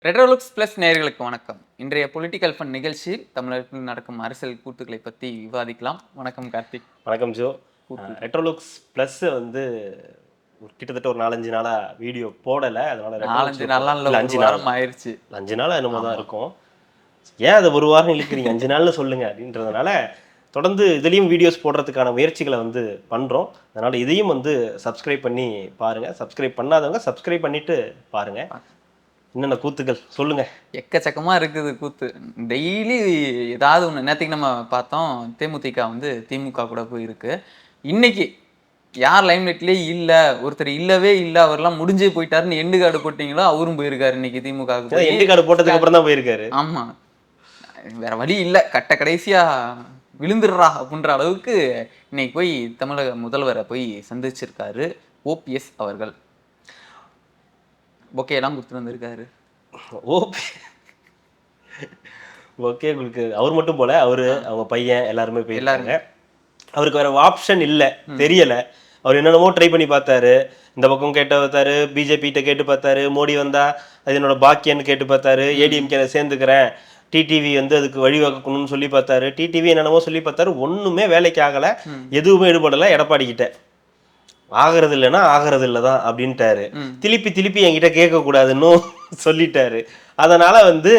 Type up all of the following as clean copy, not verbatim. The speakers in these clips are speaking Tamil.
ரெட்ரோலுக்ஸ் பிளஸ் நேயர்களுக்கு வணக்கம். இன்றைய பொலிட்டிக்கல் ஃபன் நிகழ்ச்சியில் தமிழகத்தில் நடக்கும் அரசியல் கூத்துக்களை பற்றி விவாதிக்கலாம். வணக்கம் கார்த்திக். வணக்கம் ஜோ. கூத்து ரெட்ரோலுக்ஸ் ப்ளஸ் வந்து கிட்டத்தட்ட ஒரு 4-5 நாளா வீடியோ போடலை. அதனால 4-5 நாள்லாம் இல்லை, 5 வாரம் ஆயிடுச்சு. 5 நாள் என்னமோ தான் இருக்கும். ஏன் அதை ஒரு வாரம் இழுக்கிறீங்க, 5 நாள்னு சொல்லுங்க அப்படின்றதுனால தொடர்ந்து இதுலேயும் வீடியோஸ் போடுறதுக்கான முயற்சிகளை வந்து பண்ணுறோம். அதனால் இதையும் வந்து சப்ஸ்கிரைப் பண்ணி பாருங்கள். சப்ஸ்கிரைப் பண்ணாதவங்க சப்ஸ்கிரைப் பண்ணிவிட்டு பாருங்கள். என்னென்ன கூத்துக்கள் சொல்லுங்க. எக்கச்சக்கமா இருக்குது கூத்து. டெய்லி ஏதாவது ஒன்று. நேற்றுக்கு நம்ம பார்த்தோம், தேமுதிக வந்து திமுக கூட போயிருக்கு. இன்னைக்கு யார் லைம்லைட்லேயே இல்லை, ஒருத்தர் இல்லவே இல்லை, அவர்லாம் முடிஞ்சே போயிட்டாருன்னு எண்டு கார்டு போட்டிங்களோ அவரும் போயிருக்காரு இன்னைக்கு திமுக. எண்டு கார்டு போட்டதுக்கு அப்புறம் தான் போயிருக்காரு. ஆமா, வேற வழி இல்லை, கட்ட கடைசியா விழுந்துடுறா அப்படின்ற அளவுக்கு இன்னைக்கு போய் தமிழக முதல்வரை போய் சந்திச்சிருக்காரு ஓபிஎஸ் அவர்கள். பொக்கையெல்லாம் கொடுத்துட்டு வந்திருக்காரு. ஓகே, உங்களுக்கு அவர் மட்டும் போல, அவரு அவங்க பையன் எல்லாருமே போயிருக்காங்க. அவருக்கு வேற ஆப்ஷன் இல்லை, தெரியல. அவர் என்னென்னமோ ட்ரை பண்ணி பார்த்தாரு. இந்த பக்கம் கேட்டு பார்த்தாரு, பிஜேபிகிட்ட கேட்டு பார்த்தாரு, மோடி வந்தா அது என்னோட பாக்கியன்னு கேட்டு பார்த்தாரு, ஏடிஎம்கே சேர்ந்துக்கிறேன், டிடிவி வந்து அதுக்கு வழிவகுக்கணும்னு சொல்லி பார்த்தாரு, டிடிவி என்னென்னமோ சொல்லி பார்த்தாரு. ஒன்றுமே வேலைக்கு ஆகலை, எதுவுமே ஈடுபடலை. எடப்பாடிக்கிட்ட ஆகிறது இல்லைன்னா ஆகிறது இல்லை தான் அப்படின்ட்டாரு. திருப்பி என்கிட்ட கேட்கக்கூடாதுன்னு சொல்லிட்டாரு. அதனால வந்து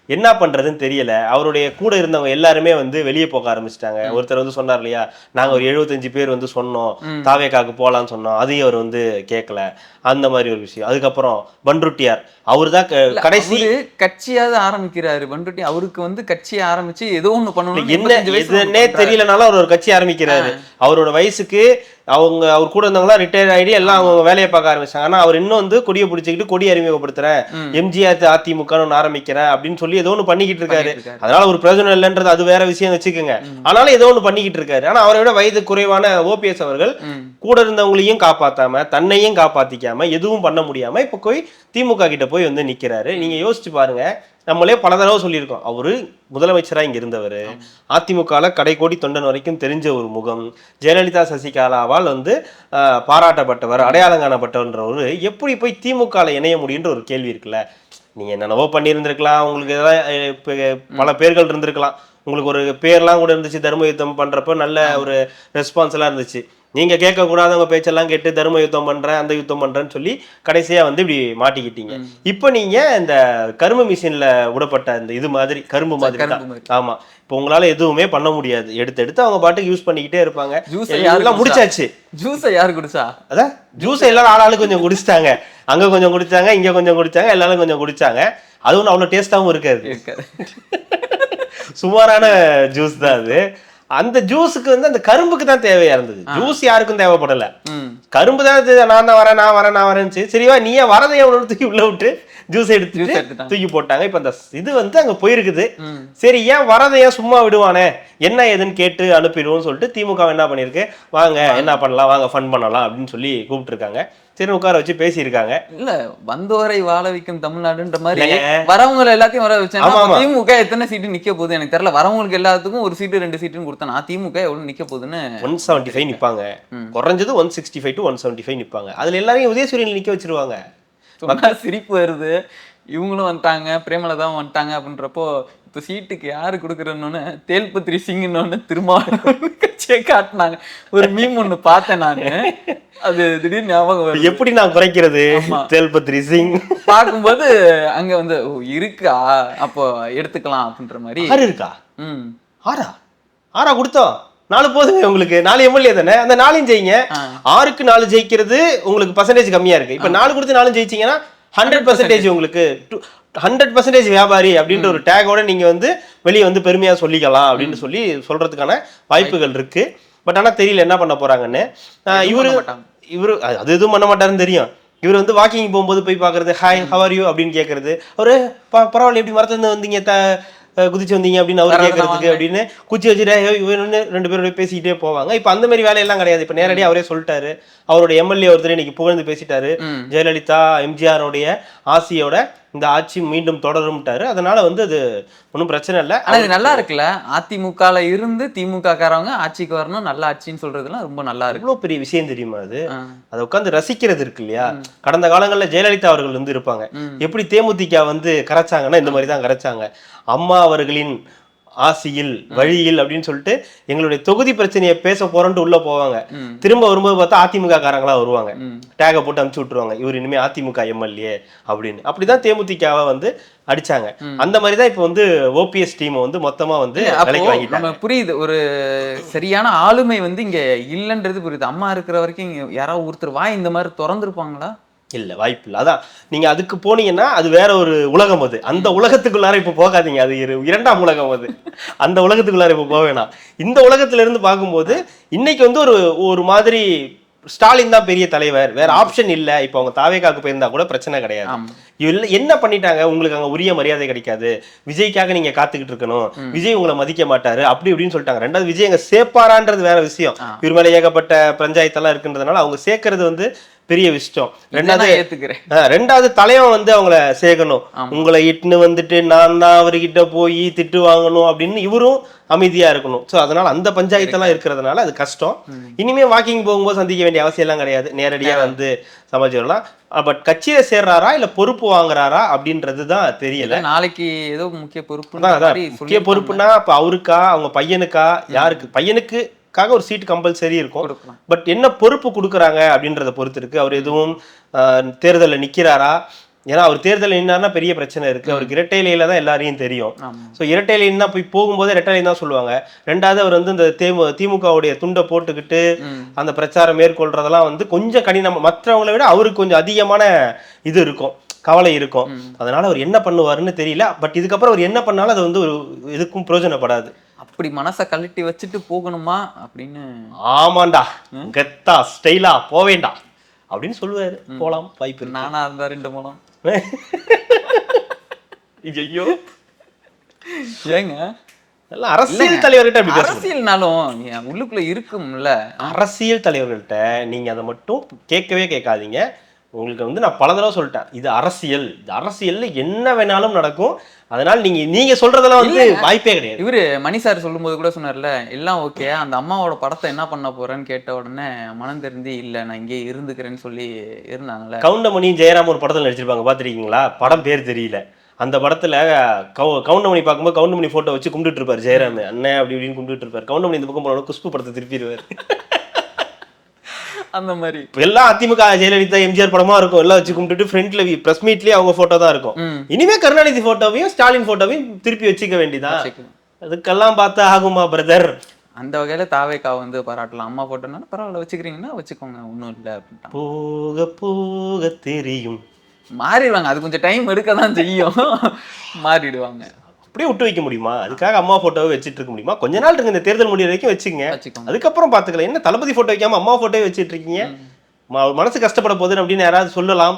என்ன பண்றதுன்னு தெரியல. அவருடைய கூட இருந்தவங்க எல்லாருமே வந்து வெளியே போக ஆரம்பிச்சிட்டாங்க. ஒருத்தர் வந்து சொன்னார் இல்லையா, நாங்க ஒரு 75 பேர் வந்து சொன்னோம் தாவேக்காக்கு போலான்னு சொன்னோம், அதையும் அவர் வந்து கேட்கல. அந்த மாதிரி ஒரு விஷயம். அதுக்கப்புறம் பண்ருட்டியார், அவரு தான் கடைசி கட்சியாவது ஆரம்பிக்கிறாரு. பண்ருட்டி அவருக்கு வந்து கட்சியை ஆரம்பிச்சு ஏதோ ஒண்ணு பண்ணணும், என்னன்னே தெரியலனாலும் அவர் ஒரு கட்சி ஆரம்பிக்கிறாரு. அவரோட வயசுக்கு அவர் கூட இருந்தவங்களாம் ரிட்டையர் ஆகி எல்லாம் அவங்க வேலையை பார்க்க ஆரம்பிச்சாங்க. ஆனா அவர் இன்னும் வந்து கொடியை பிடிச்சிக்கிட்டு கொடி அறிமுகப்படுத்துறேன், எம்ஜிஆர் அதிமுக ஆரம்பிக்கிறேன் அப்படின்னு சொல்லி ஏதோ ஒண்ணு பண்ணிக்கிட்டு இருக்காரு. அதனால ஒரு பிரயோஜனம் இல்லைன்றது அது வேற விஷயம் வச்சுக்கோங்க. ஆனாலும் ஏதோ ஒண்ணு பண்ணிக்கிட்டு இருக்காரு. ஆனா அவரை விட வயது குறைவான ஓபிஎஸ் அவர்கள் கூட இருந்தவங்களையும் காப்பாத்தாம, தன்னையும் காப்பாத்திக்காம, எதுவும் பண்ண முடியாம இப்ப போய் திமுக கிட்ட போய் வந்து நிக்கிறாரு. நீங்க யோசிச்சு பாருங்க. நம்மளே பல தடவை சொல்லியிருக்கோம், அவரு முதலமைச்சரா இங்க இருந்தவர், அதிமுகல கடைக்கோடி தொண்டன் வரைக்கும் தெரிஞ்ச ஒரு முகம், ஜெயலலிதா சசிகலாவால் வந்து பாராட்டப்பட்டவர், அடையாளம் காணப்பட்டவர்ன்றவர் எப்படி போய் திமுக இணைய முடியுன்ற ஒரு கேள்வி இருக்குல்ல. நீங்க என்னென்னவோ பண்ணியிருந்திருக்கலாம், உங்களுக்கு ஏதாவது பல பேர்கள் இருந்திருக்கலாம், உங்களுக்கு ஒரு பேர்லாம் கூட இருந்துச்சு, தர்ம யுத்தம் பண்றப்ப நல்ல ஒரு ரெஸ்பான்ஸ் எல்லாம் இருந்துச்சு. நீங்க கேட்கக்கூடாதவங்க பேச்செல்லாம் கேட்டு தர்ம யுத்தம் பண்றேன் அந்த யுத்தம் பண்றேன்னு சொல்லி கடைசியா வந்து இப்படி மாட்டிக்கிட்டீங்க. இப்ப நீங்க இந்த கரும்பு மிஷின்ல விடப்பட்ட இந்த இது மாதிரி கரும்பு மாதிரி தான். ஆமா, இப்போ உங்களால எதுவுமே பண்ண முடியாது. எடுத்து அவங்க பாட்டுக்கு யூஸ் பண்ணிக்கிட்டே இருப்பாங்க. எல்லாம் முடிச்சாச்சு. ஜூஸை யாரு குடிச்சா? அதான் ஜூஸை எல்லாரும் ஆளாளுக்கு கொஞ்சம் குடிச்சிட்டாங்க. அங்க கொஞ்சம் குடிச்சாங்க, இங்க கொஞ்சம் குடிச்சாங்க, எல்லாரும் கொஞ்சம் குடிச்சாங்க. அது ஒன்றும் அவ்வளவு டேஸ்டாவும் இருக்காது. சுமாரான ஜூஸ் தான் அது. அந்த ஜூஸுக்கு வந்து அந்த கரும்புக்கு தான் தேவையா இருந்தது. ஜூஸ் யாருக்கும் தேவைப்படல. கரும்பு தான் நான் வரேன். சரிவா, நீயே வரதைய தூக்கி உள்ள விட்டு ஜூஸ் எடுத்து தூக்கி போட்டாங்க. இப்ப அந்த இது வந்து அங்க போயிருக்குது. சரி, ஏன் வரதைய சும்மா விடுவானே, என்ன ஏதுன்னு கேட்டு அனுப்பிடுவோம்னு சொல்லிட்டு திமுக என்ன பண்ணிருக்கு, வாங்க என்ன பண்ணலாம், வாங்க ஃபன் பண்ணலாம் அப்படின்னு சொல்லி கூப்பிட்டு இருக்காங்க. சரி, உட்கார வச்சு பேசியிருக்காங்க. இல்ல, வந்தோரை வாழ வைக்கும் தமிழ்நாடுன்ற மாதிரி வரவங்க எல்லாத்தையும் வர வச்சாங்க. திமுக எத்தனை சீட்டு நிக்க போகுது எனக்கு தெரியல. வரவங்களுக்கு எல்லாத்துக்கும் ஒரு சீட்டு 2 சீட்டுன்னு கொடுத்தா திமுக எவ்வளவு நிக்க போகுதுன்னு 175 நிப்பாங்க. குறைஞ்சது 165 to 175 நிப்பாங்க. அதுல எல்லாரையும் உதயசூரியன் நிக்க வச்சிருவாங்க. சிரிப்பு வருது. இவங்களும் வந்துட்டாங்க, பிரேமலதா வந்துட்டாங்க அப்படின்றப்போ இப்போ சீட்டுக்கு யாரு கொடுக்குறன்னு தேல்பத்ரி சிங்னு திரும்ப கட்சியை காட்டினாங்க. ஒரு மீம் ஒண்ணு பார்த்தேன் நானு, அது திடீர்னு ஞாபகம். எப்படி நான் குறைக்கிறது தேல்பத்ரி சிங் பார்க்கும்போது அங்க வந்து இருக்கா, அப்போ எடுத்துக்கலாம் அப்படின்ற மாதிரி. ஆறு இருக்கா? ஆறா கொடுத்தோம். 4 போதுங்க உங்களுக்கு. 4 எம்எல்ஏ தானே, அந்த 4 ஜெயிங்க. 6க்கு 4 ஜெயிக்கிறது உங்களுக்கு பர்சன்டேஜ் கம்மியா இருக்கு. இப்ப 4 கொடுத்து 4 ஜெயிச்சீங்கன்னா 100% உங்களுக்கு 100% வியாபாரி அப்படின்ற ஒரு டேகோட நீங்க வந்து வெளியே வந்து பெருமையா சொல்லிக்கலாம் அப்படின்னு சொல்லி சொல்றதுக்கான வாய்ப்புகள் இருக்கு. பட் ஆனா தெரியல என்ன பண்ண போறாங்கன்னு. இவரு அது எதுவும் பண்ண மாட்டாருன்னு தெரியும். இவர் வந்து வாக்கிங் போகும்போது போய் பாக்குறது, ஹாய் ஹவ் ஆர் யூ அப்படின்னு கேட்கறது, அவரு பரவாயில்ல எப்படி மரத்துல வந்தீங்க, குதிச்சு வந்தீங்க அப்படின்னு அவர் கேட்கறதுக்கு அப்படின்னு குச்சி வச்சுட்டு 2 பேரோட பேசிக்கிட்டே போவாங்க. இப்ப அந்த மாதிரி வேலையெல்லாம் கிடையாது. இப்ப நேரடியாக அவரே சொல்லிட்டாரு. அவரோட எம்எல்ஏ ஒருத்தர் இன்னைக்கு புகழ்ந்து பேசிட்டாரு. ஜெயலலிதா எம்ஜிஆருடைய ஆசியோட இந்த ஆட்சி மீண்டும் தொடரும்ட்டாரு. அதனால வந்து அது ஒன்றும் பிரச்சனை இல்லை. ஆனா இது நல்லா இருக்குல்ல, அதிமுகல இருந்து திமுக காரவங்க ஆட்சிக்கு வரணும், நல்ல ஆட்சின்னு சொல்றதுலாம் ரொம்ப நல்லா இருக்கு. எவ்வளோ பெரிய விஷயம் தெரியுமா அது? ஆ. அதை உட்காந்து ரசிக்கிறது இருக்கு இல்லையா? கடந்த காலங்களில் ஜெயலலிதா அவர்கள் வந்து இருப்பாங்க. எப்படி தேமுதிக வந்து கரைச்சாங்கன்னா இந்த மாதிரி தான் கரைச்சாங்க. அம்மா அவர்களின் ஆசியில் வழியில் அப்படின்னு சொல்லிட்டு எங்களுடைய தொகுதி பிரச்சனையை பேச போறோன்ட்டு உள்ள போவாங்க. திரும்ப வரும்போது பார்த்தா அதிமுக காரங்களா வருவாங்க. டேக போட்டு அனுப்பிச்சு விட்டுருவாங்க, இவர் இனிமே அதிமுக எம்எல்ஏ அப்படின்னு. அப்படிதான் தேமுதிகவை வந்து அடிச்சாங்க. அந்த மாதிரி தான் இப்போ வந்து ஓபிஎஸ் டீமை வந்து மொத்தமா வந்து விலைக்கு வாங்கிட்டாங்க. நம்ம புரியுது, ஒரு சரியான ஆளுமை வந்து இங்க இல்லன்றது புரியுது. அம்மா இருக்கிற வரைக்கும் இங்க யாராவது ஒருத்தர் வாய் இந்த மாதிரி திறந்துருப்பாங்களா? இல்ல, வாய்ப்பு இல்லை. அதான் நீங்க அதுக்கு போனீங்கன்னா அது வேற ஒரு உலகம். அது அந்த உலகத்துக்குள்ளார இப்ப போகாதீங்க. அது இரண்டாம் உலகம். அது அந்த உலகத்துக்குள்ளார இப்ப போக வேணாம். இந்த உலகத்துல இருந்து பார்க்கும்போது இன்னைக்கு வந்து ஒரு ஒரு மாதிரி ஸ்டாலின் தான் பெரிய தலைவர், வேற ஆப்ஷன் இல்ல. இப்ப அவங்க தாவேகாக்கு போயிருந்தா கூட பிரச்சனை கிடையாது. என்ன பண்ணிட்டாங்க, உங்களுக்கு அங்க உரிய மரியாதை கிடைக்காது, விஜய்க்காக நீங்க காத்துக்கிட்டு இருக்கணும், விஜய் உங்களை மதிக்க மாட்டாரு அப்படி இப்படின்னு சொல்லிட்டாங்க. ரெண்டாவது விஜய் அங்க சேர்ப்பாரான்றது வேற விஷயம். இவர் மேல ஏகப்பட்ட பஞ்சாயத்தெல்லாம் இருக்குன்றதுனால அவங்க சேர்க்கறது வந்து பெரிய விஷயம். ரெண்டாவது தலைவன் வந்து அவங்கள சேர்க்கணும். உங்களை இட்டுன்னு வந்துட்டு நான் தான் அவர்கிட்ட போய் திட்டு வாங்கணும் அப்படின்னு இவரும் அமைதியா இருக்கணும். ஸோ அதனால அந்த பஞ்சாயத்தெல்லாம் இருக்கிறதுனால அது கஷ்டம். இனிமே வாக்கிங் போகும்போது சந்திக்க வேண்டிய அவசியம் எல்லாம் கிடையாது, நேரடியா வந்து சமாளிச்சிடலாம். பட் கட்சியில சேர்றாரா இல்ல பொறுப்பு வாங்குறாரா அப்படின்றதுதான் தெரியல. நாளைக்கு ஏதோ முக்கிய பொறுப்பு, முக்கிய பொறுப்புனா இப்ப அவருக்கா அவங்க பையனுக்கா, யாருக்கு? பையனுக்கு ஒரு சீட் கம்பல்சரி இருக்கும். பட் என்ன பொறுப்பு கொடுக்குறாங்க அப்படின்றத பொறுத்து இருக்கு. அவர் எதுவும் தேர்தலில் நிக்கிறாரா? ஏன்னா அவர் தேர்தலில் நின்னார்னா பெரிய பிரச்சனை இருக்கு. அவருக்கு இரட்டையில தான் எல்லாரையும் தெரியும். ஸோ இரட்டையில போய் போகும்போது இரட்டையில தான் சொல்லுவாங்க. ரெண்டாவது அவர் வந்து இந்த திமுகவுடைய துண்டை போட்டுக்கிட்டு அந்த பிரச்சாரம் மேற்கொள்றதெல்லாம் வந்து கொஞ்சம் கடினம். மற்றவங்களை விட அவருக்கு கொஞ்சம் அதிகமான இது இருக்கும், கவலை இருக்கும். அதனால அவர் என்ன பண்ணுவாருன்னு தெரியல. பட் இதுக்கப்புறம் அவர் என்ன பண்ணாலும் அது வந்து ஒரு இதுக்கும் பிரயோஜனப்படாது. அப்படி மனசை கழட்டி வச்சுட்டு போகணுமா அப்படின்னு? ஆமாண்டா, கெத்தா ஸ்டைலா போவேண்டா அப்படின்னு சொல்லுவாரு. போலாம், வாய்ப்பு. நானா இருந்தா 2 மூலம். ஐயோ, ஏங்க எல்லாம் அரசியல் தலைவர்கிட்ட அப்படி பேச. அரசியல்னாலும் உள்ளுக்குள்ள இருக்கும்ல. அரசியல் தலைவர்கள்ட்ட நீங்க அதை மட்டும் கேட்கவே கேட்காதீங்க. உங்களுக்கு வந்து நான் பல தடவை சொல்லிட்டேன், இது அரசியல், இது அரசியல்ல என்ன வேணாலும் நடக்கும். அதனால நீங்க சொல்றதெல்லாம் வந்து வாய்ப்பே கிடையாது. இவரு மணி சார் சொல்லும் போது கூட சொன்னார்ல, எல்லாம் ஓகே, அந்த அம்மாவோட படத்தை என்ன பண்ண போறேன்னு கேட்ட உடனே மனம் தெரிஞ்சு இல்ல நான் இங்கே இருந்துக்கிறேன்னு சொல்லி இருந்தாங்கல்ல. கவுண்டமணி ஜெயராம் ஒரு படத்துல நடிச்சிருப்பாங்க, பாத்திருக்கீங்களா? படம் பேர் தெரியல. அந்த படத்துல கவுண்டமணி பார்க்கும்போது கவுண்டமணி போட்டோ வச்சு கும்பிட்டு இருப்பாரு ஜெயராம் அண்ணன் அப்படி இப்படின்னு கும்பிட்டு இருப்பாரு. கவுண்டமணி இந்த பக்கம் போன குஷ்பு படத்தை திருப்பிடுவாரு. அந்த மாதிரி எல்லாம் அதிமுக ஜெயலலிதா எம்ஜிஆர் படமா இருக்கும், எல்லாம் வச்சு கும்பிட்டு ஃப்ரண்ட்ல பிரஸ் மீட்லயே அவங்க போட்டோ தான் இருக்கும். இனிமே கருணாநிதி போட்டோவையும் ஸ்டாலின் போட்டோவையும் திருப்பி வச்சுக்க வேண்டியதான். அதுக்கெல்லாம் பார்த்தா ஆகுமா பிரதர்? அந்த வகையில தாவேகா வந்து பாராட்டலாம். அம்மா போட்டோன்னா பரவாயில்ல, வச்சுக்கிறீங்கன்னா வச்சுக்கோங்க, ஒன்றும் இல்லை அப்படின்ட்டு. போக போக தெரியும். மாறிடுவாங்க, அது கொஞ்சம் டைம் எடுக்க தான் செய்யும், மாறிடுவாங்க. அப்படியே விட்டு வைக்க முடியுமா? அதுக்காக அம்மா போட்டோவை வச்சுட்டு இருக்க முடியுமா? கொஞ்ச நாள் இருக்கு, இந்த தேர்தல் முடிய வரைக்கும் வச்சுங்க, அதுக்கப்புறம் பாத்துக்கலாம். என்ன தளபதி போட்டோ வைக்காம அம்மா போட்டோவை வச்சுட்டு இருக்கீங்க? மனசு கஷ்டப்பட போகுது அப்படின்னு யாராவது சொல்லலாம்.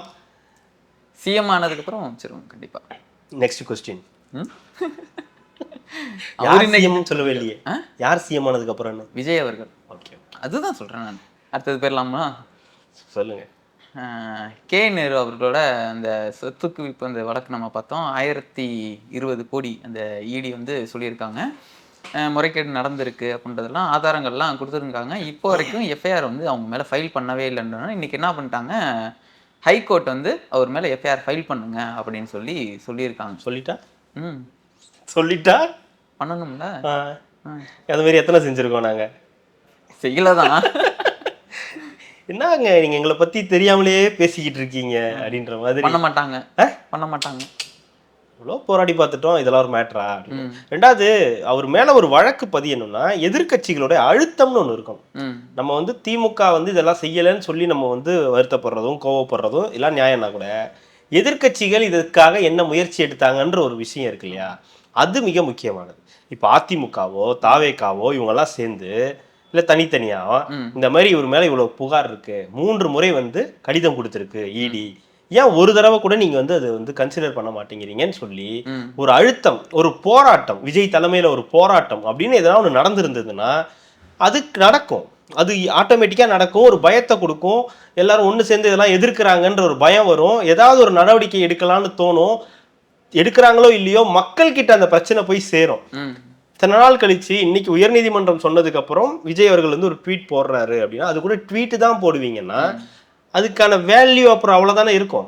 சிஎம் ஆனதுக்கு அப்புறம் வச்சிருவோம் கண்டிப்பா. நெக்ஸ்ட் கொஸ்டின், யார் சிஎம் சொல்லவே இல்லையே. யார் சிஎம் ஆனதுக்கு அப்புறம்? விஜய் அவர்கள். ஓகே, அதுதான் சொல்றேன் நான். அடுத்தது போயிடலாமா? சொல்லுங்க. கே நேரு அவர்களோட அந்த சொத்து குவிப்பு அந்த வழக்கு நம்ம பார்த்தோம். 1020 கோடி அந்த இடி வந்து சொல்லியிருக்காங்க, முறைகேடு நடந்திருக்கு அப்படின்றதெல்லாம் ஆதாரங்கள்லாம் கொடுத்துருக்காங்க. இப்போ வரைக்கும் எஃப்ஐஆர் வந்து அவங்க மேலே ஃபைல் பண்ணவே இல்லைன்றனா இன்னைக்கு என்ன பண்ணிட்டாங்க, ஹைகோர்ட் வந்து அவர் மேலே எஃப்ஐஆர் ஃபைல் பண்ணுங்க அப்படின்னு சொல்லியிருக்காங்க. சொல்லிட்டா பண்ணணும்ல. அது மாதிரி எத்தனை செஞ்சுருக்கோம் நாங்கள்? செய்யலதான். என்னங்க நீங்க எங்களை பத்தி தெரியாமலே பேசிக்கிட்டு இருக்கீங்க அப்படின்ற மாதிரி. பண்ண மாட்டாங்க. இவ்வளோ போராடி பார்த்துட்டோம், இதெல்லாம் ஒரு மேட்டரா? ரெண்டாவது, அவர் மேல ஒரு வழக்கு பதியணும்னா எதிர்கட்சிகளோட அழுத்தம்னு ஒன்று இருக்கும். நம்ம வந்து திமுக வந்து இதெல்லாம் செய்யலைன்னு சொல்லி நம்ம வந்து வருத்தப்படுறதும் கோவப்படுறதும் எல்லாம் நியாயம்னா கூட எதிர்கட்சிகள் இதற்காக என்ன முயற்சி எடுத்தாங்கன்ற ஒரு விஷயம் இருக்கு இல்லையா, அது மிக முக்கியமானது. இப்போ அதிமுகவோ தாவேகாவோ இவங்கெல்லாம் சேர்ந்து இல்லை தனித்தனியாக இந்த மாதிரி இவர் மேலே இவ்வளோ புகார் இருக்கு, 3 முறை வந்து கடிதம் கொடுத்துருக்கு இடி, ஏன் ஒரு தடவை கூட நீங்க வந்து அதை வந்து கன்சிடர் பண்ண மாட்டேங்கிறீங்கன்னு சொல்லி ஒரு அழுத்தம், ஒரு போராட்டம், விஜய் தலைமையில ஒரு போராட்டம் அப்படின்னு எதனா ஒன்று நடந்திருந்ததுன்னா அது நடக்கும். அது ஆட்டோமேட்டிக்கா நடக்கும், ஒரு பயத்தை கொடுக்கும், எல்லாரும் ஒண்ணு சேர்ந்து இதெல்லாம் எதிர்க்கிறாங்கன்ற ஒரு பயம் வரும், ஏதாவது ஒரு நடவடிக்கை எடுக்கலாம்னு தோணும். எடுக்கிறாங்களோ இல்லையோ மக்கள் கிட்ட அந்த பிரச்சனை போய் சேரும். இத்தனை நாள் கழிச்சு இன்னைக்கு உயர்நீதிமன்றம் சொன்னதுக்கு அப்புறம் விஜய் அவர்கள் வந்து ஒரு ட்வீட் போடுறாரு அப்படின்னா, அது கூட ட்வீட் தான் போடுவீங்கன்னா அதுக்கான வேல்யூ அப்புறம் அவ்வளவுதானே இருக்கும்.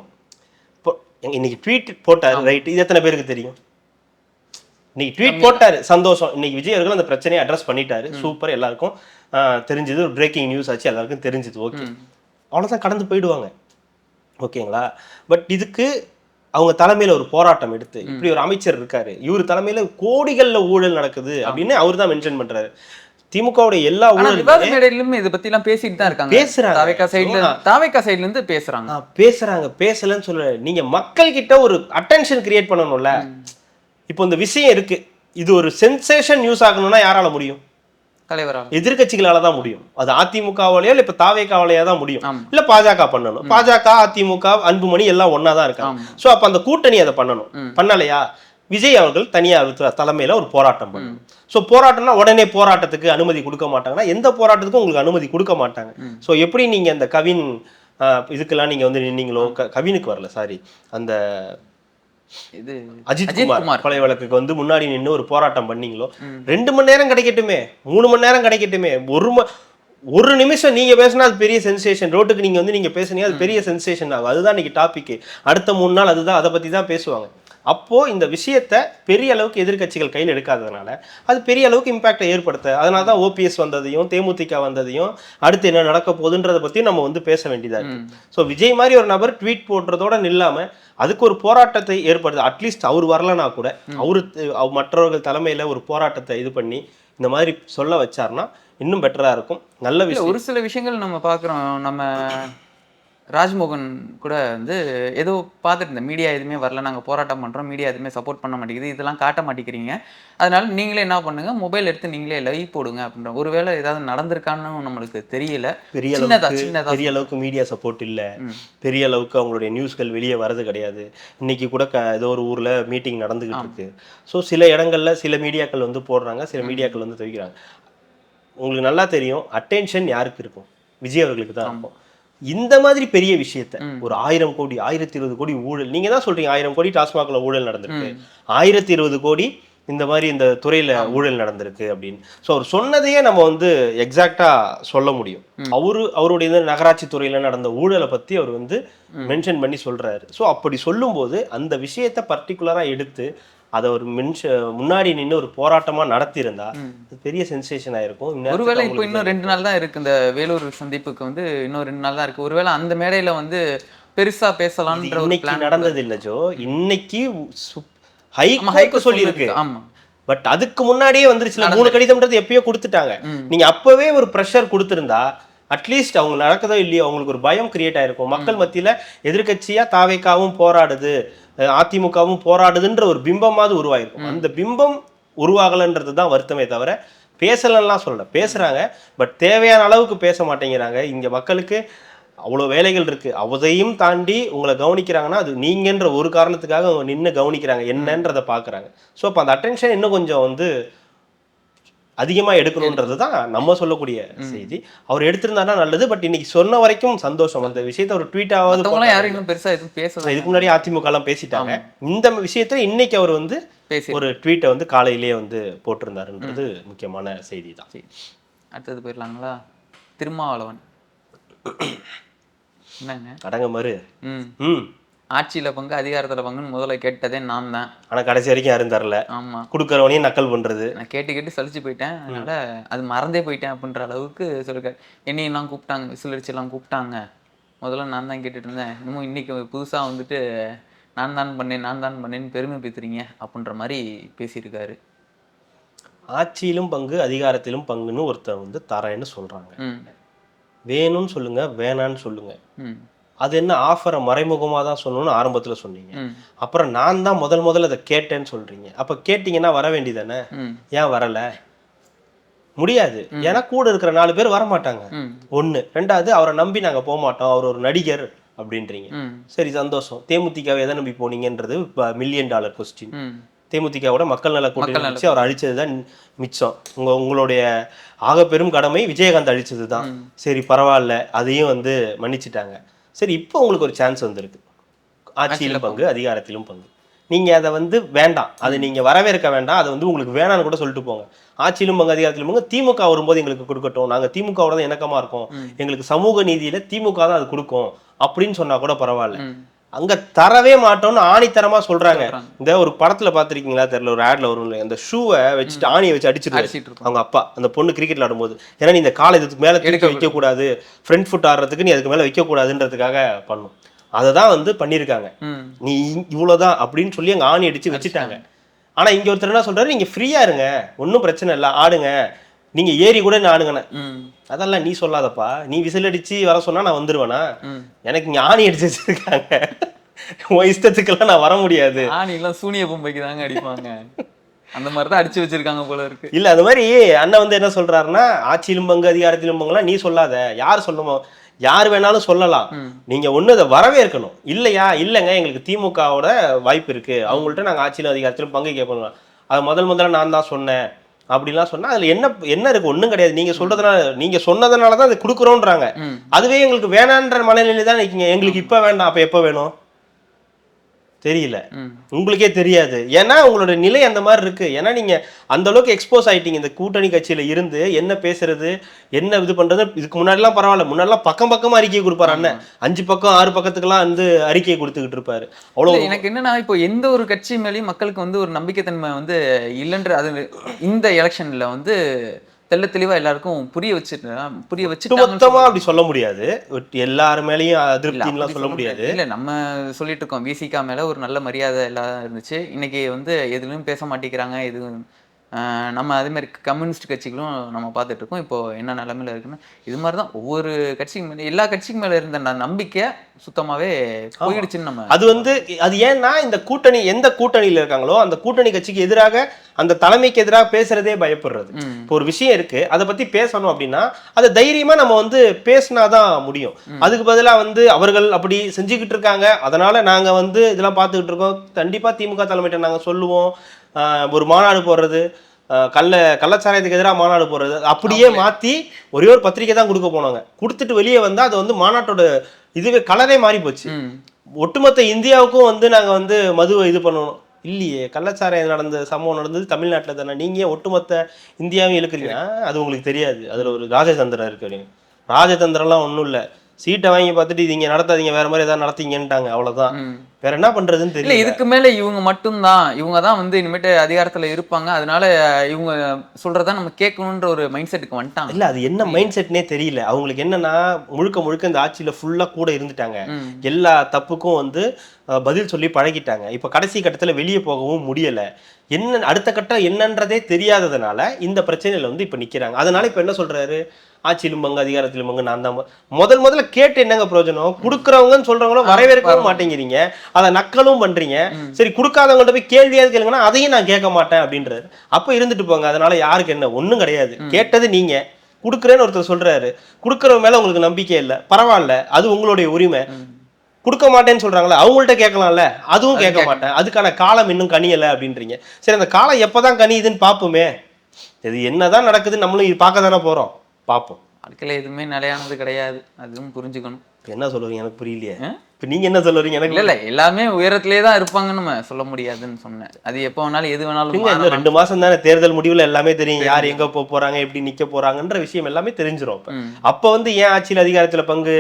இப்போ இன்னைக்கு ட்வீட் போட்டாரு, ரைட், இது எத்தனை பேருக்கு தெரியும்? இன்னைக்கு ட்வீட் போட்டாரு, சந்தோஷம், இன்னைக்கு விஜய் அவர்கள் அந்த பிரச்சனையை அட்ரஸ் பண்ணிட்டாரு, சூப்பர், எல்லாருக்கும் தெரிஞ்சது, ஒரு பிரேக்கிங் நியூஸ் ஆச்சு, எல்லாருக்கும் தெரிஞ்சது, ஓகே, அவ்வளோதான், கடந்து போயிடுவாங்க, ஓகேங்களா? பட் இதுக்கு அவங்க தலைமையில ஒரு போராட்டம் எடுத்து, இப்படி ஒரு அமைச்சர் இருக்காரு, இவர் தலைமையில கோடிகள்ல ஊழல் நடக்குது அப்படின்னு அவர் தான் மென்ஷன் பண்றாரு. திமுகவுடைய எல்லா ஊழலும் இதை பத்தி எல்லாம் பேசிட்டு தான் இருக்காங்க, பேசுறாங்க, தாவேகா சைடுல இருந்து பேசுறாங்க. பேசலன்னு சொல்ல, நீங்க மக்கள் கிட்ட ஒரு அட்டென்ஷன் கிரியேட் பண்ணணும்ல. இப்போ இந்த விஷயம் இருக்கு, இது ஒரு சென்சேஷன் நியூஸ் ஆகணும்னா யாரால முடியும்? எதிர்கட்சிகளால தான் முடியும். அது அதிமுகவாலேயோ இல்ல இப்ப தாவேகாவாலேயோ தான் முடியும், இல்ல பாஜக பண்ணணும். பாஜக, அதிமுக, அன்புமணி எல்லாம் ஒன்னாதான் இருக்காங்க. சோ அப்ப அந்த கூட்டணி அதை பண்ணணும். பண்ணலையா, விஜய் அவர்கள் தனியா தலைமையில ஒரு போராட்டம் பண்ணணும். சோ போராட்டம்னா உடனே போராட்டத்துக்கு அனுமதி கொடுக்க மாட்டாங்கன்னா எந்த போராட்டத்துக்கும் உங்களுக்கு அனுமதி கொடுக்க மாட்டாங்க. சோ எப்படி நீங்க அந்த கவின் இதுக்கெல்லாம் நீங்க வந்து நின்னீங்களோ, கவினுக்கு வரல, சாரி, அந்த அஜித் குமார் கொலை வழக்குக்கு வந்து முன்னாடி நின்று ஒரு போராட்டம் பண்ணீங்களோ, 2 மணி நேரம் கிடைக்கட்டுமே, 3 மணி நேரம் கிடைக்கட்டுமே, ஒரு நிமிஷம் நீங்க பேசினா அது பெரிய சென்சேஷன். ரோட்டுக்கு நீங்க வந்து நீங்க பேசுனீங்க, அது பெரிய சென்சேஷன் ஆகும். அதுதான் இன்னைக்கு டாபிக். அடுத்த 3 நாள் அதுதான், அதை பத்தி தான் பேசுவாங்க. அப்போ இந்த விஷயத்த பெரிய அளவுக்கு எதிர்கட்சிகள் கையில் எடுக்காததுனால அது பெரிய அளவுக்கு இம்பாக்டை ஏற்படுத்த, அதனால தான் ஓபிஎஸ் வந்ததையும் தேமுதிக வந்ததையும் அடுத்து என்ன நடக்க போகுதுன்றதை பத்தி நம்ம வந்து பேச வேண்டியதா இருக்கு. ஸோ விஜய் மாதிரி ஒரு நபர் ட்வீட் போடுறதோட நில்லாம அதுக்கு ஒரு போராட்டத்தை ஏற்படுது. அட்லீஸ்ட் அவர் வரலனா கூட மற்றவர்கள் தலைமையில ஒரு போராட்டத்தை இது பண்ணி இந்த மாதிரி சொல்ல வச்சாருன்னா இன்னும் பெட்டரா இருக்கும். நல்ல விஷயம். ஒரு சில விஷயங்கள் நம்ம பார்க்குறோம். நம்ம ராஜ்மோகன் கூட வந்து ஏதோ பார்த்துட்டு இருந்தேன், மீடியா எதுவுமே வரல, நாங்கள் போராட்டம் பண்ணுறோம், மீடியா எதுவுமே சப்போர்ட் பண்ண மாட்டேங்குது, இதெல்லாம் காட்ட மாட்டேங்கிறீங்க, அதனால நீங்களே என்ன பண்ணுங்க, மொபைல் எடுத்து நீங்களே லைவ் போடுங்க அப்படின்ற. ஒருவேளை ஏதாவது நடந்திருக்கான்னு நம்மளுக்கு தெரியல. பெரிய அளவுக்கு மீடியா சப்போர்ட் இல்லை, பெரிய அளவுக்கு அவங்களுடைய நியூஸ்கள் வெளியே வரது கிடையாது. இன்னைக்கு கூட ஏதோ ஒரு ஊர்ல மீட்டிங் நடந்துகிட்டு இருக்கு. ஸோ சில இடங்கள்ல சில மீடியாக்கள் வந்து போடுறாங்க, சில மீடியாக்கள் வந்து துவைக்கிறாங்க. உங்களுக்கு நல்லா தெரியும் அட்டென்ஷன் யாருக்கு இருக்கும், விஜய் அவர்களுக்கு தான் இருக்கும். இந்த மாதிரி பெரிய விஷயத்த ஒரு 1000 கோடி 1020 கோடி ஊழல், நீங்க தான் சொல்றீங்க 1000 கோடி டாஸ்மாக்ல ஊழல் நடந்திருக்கு, 1020 கோடி இந்த மாதிரி இந்த துறையில ஊழல் நடந்திருக்கு அப்படின்னு. ஸோ அவர் சொன்னதையே நம்ம வந்து எக்ஸாக்டா சொல்ல முடியும். அவருடைய நகராட்சி துறையில நடந்த ஊழலை பத்தி அவர் வந்து மென்ஷன் பண்ணி சொல்றாரு. ஸோ அப்படி சொல்லும்போது அந்த விஷயத்த பர்டிகுலரா எடுத்து அதை ஒரு முன்னாடி நின்று ஒரு போராட்டமா நடத்தியிருந்தா பெரிய சென்சேஷன் ஆயிருக்கும். ஒருவேளை இப்போ இன்னும் 2 நாள் தான் இருக்கு இந்த வேலூர் சந்திப்புக்கு, வந்து இன்னும் 2 நாள் தான் இருக்கு. ஒருவேளை அந்த மேடையில வந்து பெருசா பேசலாம்ன்ற ஒரு பிளான் நடந்தது இல்ல ஜோ. இன்னைக்கு ஹைகோர்ட் சொல்லி இருக்கு. ஆமா, பட் அதுக்கு முன்னாடியே வந்துருச்சுல, 3 கடிதம்ன்றது எப்பயோ கொடுத்துட்டாங்க. நீங்க அப்பவே ஒரு ப்ரெஷர் கொடுத்திருந்தா அட்லீஸ்ட் அவங்க நடக்கதோ இல்லையோ அவங்களுக்கு ஒரு பயம் கிரியேட் ஆயிருக்கும். மக்கள் மத்தியில எதிர்கட்சியா தாவேகாவும் போராடுது, அதிமுகவும் போராடுதுன்ற ஒரு பிம்பமாவது உருவாயிருக்கும். அந்த பிம்பம் உருவாகலன்றது தான் வருத்தமே தவிர பேசலாம் சொல்லல, பேசுறாங்க, பட் தேவையான அளவுக்கு பேச மாட்டேங்கிறாங்க. இங்க மக்களுக்கு அவ்வளோ வேலைகள் இருக்கு, அதையும் தாண்டி உங்களை கவனிக்கிறாங்கன்னா அது நீங்கன்ற ஒரு காரணத்துக்காக அவங்க நின்று கவனிக்கிறாங்க, என்னன்றதை பாக்குறாங்க. ஸோ அப்போ அந்த அட்டென்ஷன் இன்னும் கொஞ்சம் வந்து அதிகமா எடுக்கணும்ன்றது தான் நம்ம சொல்லக்கூடிய செய்தி. அவர் எடுத்திருந்தாருன்னா நல்லது, பட் இன்னைக்கு சொன்ன வரைக்கும் சந்தோஷம். அந்த விஷயத்த ஒரு ட்வீட்டாவது யாரும் இன்னும் பெருசா எதுவும் பேசல. இதுக்கு முன்னாடி அதிமுக எல்லாம் பேசிட்டாங்க. இந்த விஷயத்துல இன்னைக்கு அவர் வந்து ஒரு ட்வீட்டை வந்து காலையிலேயே வந்து போட்டிருந்தாருன்றது முக்கியமான செய்தி தான். அடுத்தது போயிடலாங்களா? திருமாவளவன் என்னங்க அடங்க மறு ஆட்சியில பங்கு அதிகாரத்துல பங்குன்னு முதல்ல கேட்டதே நான் தான். ஆனா கடைசி வரைக்கும் யாரும் தரல. ஆமா, கொடுக்கறவனையும் நக்கல் பண்றது. நான் கேட்டு சலிச்சு போயிட்டேன், அதனால அது மறந்தே போயிட்டேன் அப்படின்ற அளவுக்கு சொல்லிருக்காரு. என்னையெல்லாம் கூப்பிட்டாங்க, விசிலடிச்சு எல்லாம் கூப்பிட்டாங்க, முதல்ல நான் தான் கேட்டுட்டு இருந்தேன், இன்னமும் இன்னைக்கு புதுசா வந்துட்டு நான் தான் பண்ணேன்னு பெருமை பேசுறீங்க அப்படின்ற மாதிரி பேசியிருக்காரு. ஆட்சியிலும் பங்கு அதிகாரத்திலும் பங்குன்னு ஒருத்தர் வந்து தரேன்னு சொல்றாங்க. வேணும்னு சொல்லுங்க, வேணான்னு சொல்லுங்க. அது என்ன ஆஃபரை மறைமுகமாக தான் சொல்லணும்னு ஆரம்பத்தில் சொன்னீங்க, அப்புறம் நான் தான் முதல்ல அதை கேட்டேன்னு சொல்றீங்க. அப்போ கேட்டீங்கன்னா வர வேண்டியதானே, ஏன் வரல? முடியாது, ஏன்னா கூட இருக்கிற 4 பேர் வரமாட்டாங்க. 1, 2வது அவரை நம்பி நாங்கள் போக மாட்டோம், அவர் ஒரு நடிகர் அப்படின்றீங்க. சரி, சந்தோஷம். தேமுதிகவை எதை நம்பி போனீங்கன்றது $1 மில்லியன் கொஸ்டின். தேமுதிகவோட மக்கள் நல கூட்டணி வச்சு அவர் அழிச்சது தான் மிச்சம். உங்களுடைய ஆக பெரும் கடமை விஜயகாந்த் அழிச்சதுதான். சரி பரவாயில்ல, அதையும் வந்து மன்னிச்சிட்டாங்க. சரி இப்போ உங்களுக்கு ஒரு சான்ஸ் வந்திருக்கு, ஆட்சியிலும் பங்கு அதிகாரத்திலும் பங்கு. நீங்க அதை வந்து வேண்டாம், அது நீங்க வரவேற்க வேண்டாம், அதை வந்து உங்களுக்கு வேணான்னு கூட சொல்லிட்டு போங்க. ஆட்சியிலும் பங்கு அதிகாரத்திலும் பங்கு திமுக வரும்போது எங்களுக்கு கொடுக்கட்டும், நாங்க திமுகவோட தான் இணக்கமா இருக்கோம், எங்களுக்கு சமூக நீதியில திமுக தான் அது கொடுக்கும் அப்படின்னு சொன்னா கூட பரவாயில்ல. அங்க தரவே மாட்டோம்னு ஆணித்தரமா சொல்றாங்க. இந்த ஒரு படத்துல பாத்திருக்கீங்களா தெரியல, ஒரு ஆட்ல வரும், அந்த ஷூவை வச்சுட்டு ஆணியை வச்சு அடிச்சிருக்காரு அவங்க அப்பா அந்த பொண்ணு கிரிக்கெட் ஆடும்போது. ஏன்னா நீ இந்த காலை இதுக்கு மேல தூக்கி வைக்க கூடாது, ஃப்ரண்ட் ஃபுட் ஆடுறதுக்கு நீ அதுக்கு மேல வைக்க கூடாதுன்றதுக்காக பண்ணும். அதை தான் வந்து பண்ணியிருக்காங்க. நீ இவ்வளவுதான் அப்படின்னு சொல்லி அங்க ஆணி அடிச்சு வச்சுட்டாங்க. ஆனா இங்க ஒருத்தர் என்ன சொல்றாரு, நீங்க ஃப்ரீயா இருங்க, ஒன்னும் பிரச்சனை இல்லை, ஆடுங்க, நீங்க ஏறி கூட ஆடுங்கண்ணே. அதெல்லாம் நீ சொல்லாதப்பா, நீ விசில் அடிச்சு வர சொன்னா நான் வந்துருவேனா? எனக்கு இங்க ஆணி அடிச்சு வச்சிருக்காங்க, உன் இஷ்டத்துக்கெல்லாம் நான் வர முடியாது. ஆணி எல்லாம் சூனிய பொம்மைக்கு தாங்க அடிப்பாங்க, அந்த மாதிரிதான் அடிச்சு வச்சிருக்காங்க போல இருக்கு. இல்ல அது மாதிரி அண்ணன் வந்து என்ன சொல்றாருன்னா, ஆட்சியிலும் பங்கு அதிகாரத்திலும் பங்குலாம் நீ சொல்லாத, யார் சொல்லணுமோ யார் வேணாலும் சொல்லலாம், நீங்க ஒண்ணு அதை வரவேற்கணும். இல்லையா, இல்லைங்க எங்களுக்கு திமுகவோட வாய்ப்பு இருக்கு, அவங்கள்ட்ட நாங்க ஆட்சியிலும் அதிகாரத்திலும் பங்கு கேட்போம், அதை முதல்ல நான் தான் சொன்னேன் அப்படிலாம் சொன்னா அதுல என்ன இருக்கு? ஒண்ணும் கிடையாது. நீங்க சொல்றதுனால, நீங்க சொன்னதுனாலதான் அதை கொடுக்குறோன்றாங்க. அதுவே எங்களுக்கு வேணான்ற மனநிலை தான் இருக்கீங்க. எங்களுக்கு இப்ப வேண்டாம், அப்ப எப்ப வேணும் தெரியல, உங்களுக்கே தெரியாது. ஏன்னா உங்களோட நிலை அந்த மாதிரி இருக்கு. ஏன்னா நீங்க அந்த அளவுக்கு எக்ஸ்போஸ் ஆயிட்டீங்க இந்த கூட்டணி கட்சியில இருந்து. என்ன பேசுறது, என்ன இது பண்றது, இதுக்கு முன்னாடி எல்லாம் பரவாயில்ல, முன்னாடிலாம் பக்கமா அறிக்கை கொடுப்பாரு அண்ணன், 5 பக்கம் 6 பக்கத்துக்கெல்லாம் வந்து அறிக்கையை கொடுத்துக்கிட்டு இருப்பாரு. அவ்வளவு எனக்கு என்னன்னா, இப்போ எந்த ஒரு கட்சி மேலேயும் மக்களுக்கு வந்து ஒரு நம்பிக்கைத்தன்மை வந்து இல்லைன்ற, அது இந்த எலெக்ஷன்ல வந்து தெள்ள தெளிவா எல்லாருக்கும் புரிய வச்சுட்டு மொத்தமா அப்படி சொல்ல முடியாது, எல்லாரு மேலயும் அதிருப்தின்னுலாம் சொல்ல முடியாது. இல்ல நம்ம சொல்லிட்டு இருக்கோம், விசிகா மேல ஒரு நல்ல மரியாதை எல்லாம் இருந்துச்சு. இன்னைக்கு வந்து எதுலையும் பேச மாட்டேங்கிறாங்க. நம்ம அதே மாதிரி கம்யூனிஸ்ட் கட்சிகளும் நம்ம பார்த்துட்டு இருக்கோம் இப்போ என்ன நிலைமையில இருக்குன்னு. இது மாதிரிதான் ஒவ்வொரு கட்சிக்கு மேல, எல்லா கட்சிக்கு மேல இருந்த நம்பிக்கை சுத்தமாவே போயிடுச்சுன்னு நம்ம. அது வந்து அது ஏன்னா இந்த கூட்டணி, எந்த கூட்டணியில இருக்காங்களோ அந்த கூட்டணி கட்சிக்கு எதிராக, அந்த தலைமைக்கு எதிராக பேசுறதே பயப்படுறது. இப்போ ஒரு விஷயம் இருக்கு, அதை பத்தி பேசணும் அப்படின்னா அதை தைரியமா நம்ம வந்து பேசினாதான் முடியும். அதுக்கு பதிலா வந்து அவர்கள் அப்படி செஞ்சுக்கிட்டு இருக்காங்க, அதனால நாங்க வந்து இதெல்லாம் பார்த்துக்கிட்டு இருக்கோம், கண்டிப்பா திமுக தலைமையிட்ட நாங்க சொல்லுவோம், ஒரு மாநாடு போடுறது, கள்ளச்சாராயத்துக்கு எதிராக மாநாடு போடுறது, அப்படியே மாத்தி ஒரே ஒரு பத்திரிக்கை தான் கொடுக்க போனாங்க. கொடுத்துட்டு வெளியே வந்தா அது வந்து மாநாட்டோட இதுவே கலரே மாறி போச்சு. ஒட்டுமொத்த இந்தியாவுக்கும் வந்து நாங்க வந்து மதுவை இது பண்ணணும், இல்லையே, கள்ளச்சாராயம் நடந்த சம்பவம் நடந்தது தமிழ்நாட்டில் தானே, நீங்க ஒட்டுமொத்த இந்தியாவையும் இழுக்கிறீங்க. அது உங்களுக்கு தெரியாது, அதுல ஒரு ராஜதந்திரம் இருக்கு. ராஜதந்திரம்லாம் ஒன்றும் இல்லை, சீட்டை வாங்கி பார்த்துட்டு நீங்க நடத்தாதீங்க, வேற மாதிரி ஏதாவது நடத்தீங்கன்ட்டாங்க, அவ்வளவுதான். வேற என்ன பண்றதுன்னு தெரியல. இதுக்கு மேல இவங்க மட்டும்தான், இவங்க தான் வந்து இனிமேட்டு அதிகாரத்துல இருப்பாங்க, அதனால இவங்க சொல்றதா நம்ம கேட்கணும்ன்ற ஒரு மைண்ட் செட்டுக்கு வந்துட்டாங்க. இல்ல அது என்ன மைண்ட் செட்னே தெரியல அவங்களுக்கு. என்னன்னா முழுக்க இந்த ஆட்சியில ஃபுல்லா கூட இருந்துட்டாங்க, எல்லா தப்புக்கும் வந்து பதில் சொல்லி பழகிட்டாங்க. இப்ப கடைசி கட்டத்துல வெளியே போகவும் முடியல, என்ன அடுத்த கட்டம் என்னன்றதே தெரியாததுனால இந்த பிரச்சனையில வந்து இப்ப நிக்கிறாங்க. அதனால இப்ப என்ன சொல்றாரு, ஆட்சியிலும் பங்கு அதிகாரத்திலும் பங்கு நான் தான். முதல்ல கேட்டு என்னங்க பிரயோஜனம்? கொடுக்குறவங்கன்னு சொல்றவங்களும் வரவேற்கவும் மாட்டேங்கிறீங்க, அதை நக்கலும் பண்றீங்க. சரி கொடுக்காதவங்கள்ட்ட போய் கேள்வியாவது கேளுங்கன்னா அதையும் நான் கேட்க மாட்டேன் அப்படின்றாரு. அப்ப இருந்துட்டு போங்க, அதனால யாருக்கு என்ன, ஒண்ணும் கிடையாது. கேட்டது நீங்க, கொடுக்குறேன்னு ஒருத்தர் சொல்றாரு, கொடுக்குறவங்க மேல உங்களுக்கு நம்பிக்கை இல்லை, பரவாயில்ல, அது உங்களுடைய உரிமை. கொடுக்க மாட்டேன்னு சொல்றாங்களே, அவங்கள்ட்ட கேட்கலாம்ல, அதுவும் கேட்க மாட்டேன், அதுக்கான காலம் இன்னும் கனியலை அப்படின்றீங்க. சரி அந்த காலம் எப்பதான் கனியுதுன்னு பார்ப்போமே, இது என்னதான் நடக்குதுன்னு நம்மளும் பார்க்க தானே போறோம், பார்ப்போம். வாழ்க்கையில எதுவுமே நிலையானது கிடையாது, அதுவும் புரிஞ்சுக்கணும். என்ன சொல்லுவீங்க எனக்கு புரியலையே, இப்ப நீங்க என்ன சொல்லுவீங்க? எனக்கு இல்ல எல்லாமே உயரத்திலே தான் இருப்பாங்கன்னு நம்ம சொல்ல முடியாதுன்னு சொன்னேன். அது எப்போ வேணாலும் எது வேணாலும். இன்னும் 2 மாசம் தானே, தேர்தல் முடிவுல எல்லாமே தெரியும், யார் எங்க போறாங்க, எப்படி நிக்க போறாங்கன்ற விஷயம் எல்லாமே தெரிஞ்சிடும். அப்ப வந்து ஏன் ஆட்சியில் அதிகாரத்துல பங்கு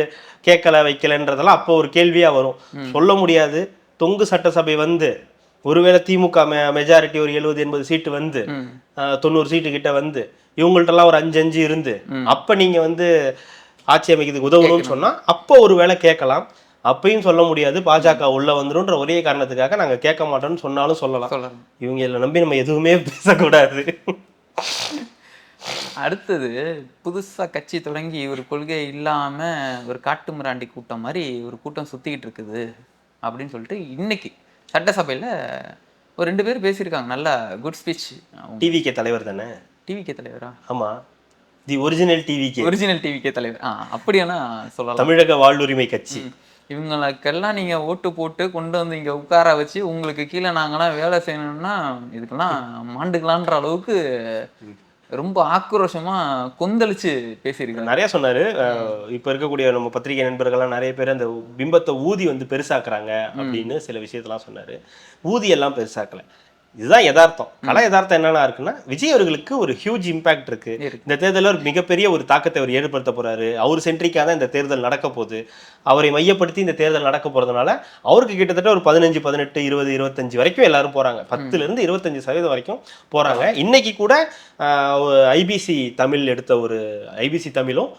கேட்கல வைக்கலன்றதெல்லாம் அப்போ ஒரு கேள்வியா வரும். சொல்ல முடியாது. தொங்கு சட்டசபை வந்து ஒருவேளை திமுக மெஜாரிட்டி ஒரு 70-80 சீட்டு வந்து 90 சீட்டு கிட்ட வந்து இவங்கள்ட்டெல்லாம் ஒரு 5-5 இருந்து அப்ப நீங்க வந்து ஆட்சி அமைக்கிறதுக்கு உதவணும்னு சொன்னா அப்போ ஒரு வேளை கேட்கலாம். அப்பயும் சொல்ல முடியாது, பாஜக உள்ள வந்துரும்ன்ற ஒரே காரணத்துக்காக நாங்க கேட்க மாட்டோம்னு சொன்னாலும் சொல்லலாம். இவங்க நம்பி நம்ம எதுவுமே பேசக்கூடாது. அடுத்தது புதுசா கட்சி தொடங்கி ஒரு கொள்கை இல்லாம ஒரு காட்டு மிராண்டி கூட்டம் மாதிரி ஒரு கூட்டம் சுத்திக்கிட்டு இருக்குது அப்படின்னு சொல்லிட்டு இன்னைக்கு சட்டசபையில ஒரு 2 பேர் பேசியிருக்காங்க. நல்லா குட் ஸ்பீச். டிவிகே தலைவர் தானே? டிவிகே தலைவரா? ஆமா, தி ஒரிஜினல் டிவிகே தலைவர். அப்படியானா சொல்லலாம். தமிழக வாழ்வுரிமை கட்சி. இவங்களுக்கெல்லாம் நீங்க ஓட்டு போட்டு கொண்டு வந்து இங்க உட்கார வச்சு உங்களுக்கு கீழே நாங்களாம் வேலை செய்யணும்னா இதுக்கெல்லாம் மாண்டுக்கலான்ற அளவுக்கு ரொம்ப ஆக்ரோஷமா கொந்தளிச்சு பேசியிருக்காரு. நிறைய சொன்னாரு. இப்ப இருக்கக்கூடிய நம்ம பத்திரிகை நண்பர்கள்லாம் நிறைய பேர் அந்த பிம்பத்தை ஊதி வந்து பெருசாக்குறாங்க அப்படின்னு சில விஷயத்தெல்லாம் சொன்னாரு. ஊதி எல்லாம் பெருசாக்கல. இதுதான் யதார்த்தம். கலை யதார்த்தம் என்னன்னா இருக்குன்னா, விஜய் அவர்களுக்கு ஒரு ஹியூஜ் இம்பாக்ட் இருக்கு. இந்த தேர்தலில் ஒரு மிகப்பெரிய ஒரு தாக்கத்தை அவர் ஏற்படுத்த போறாரு. அவர் சென்ட்ரிக்காக தான் இந்த தேர்தல் நடக்க போகுது. அவரை மையப்படுத்தி இந்த தேர்தல் நடக்க போறதுனால அவருக்கு கிட்டத்தட்ட ஒரு 15, 18, 20, 25 வரைக்கும் எல்லாரும் போறாங்க. 10% 25% வரைக்கும் போறாங்க. இன்னைக்கு கூட ஐபிசி தமிழ் எடுத்த ஒரு ஐபிசி தமிழும்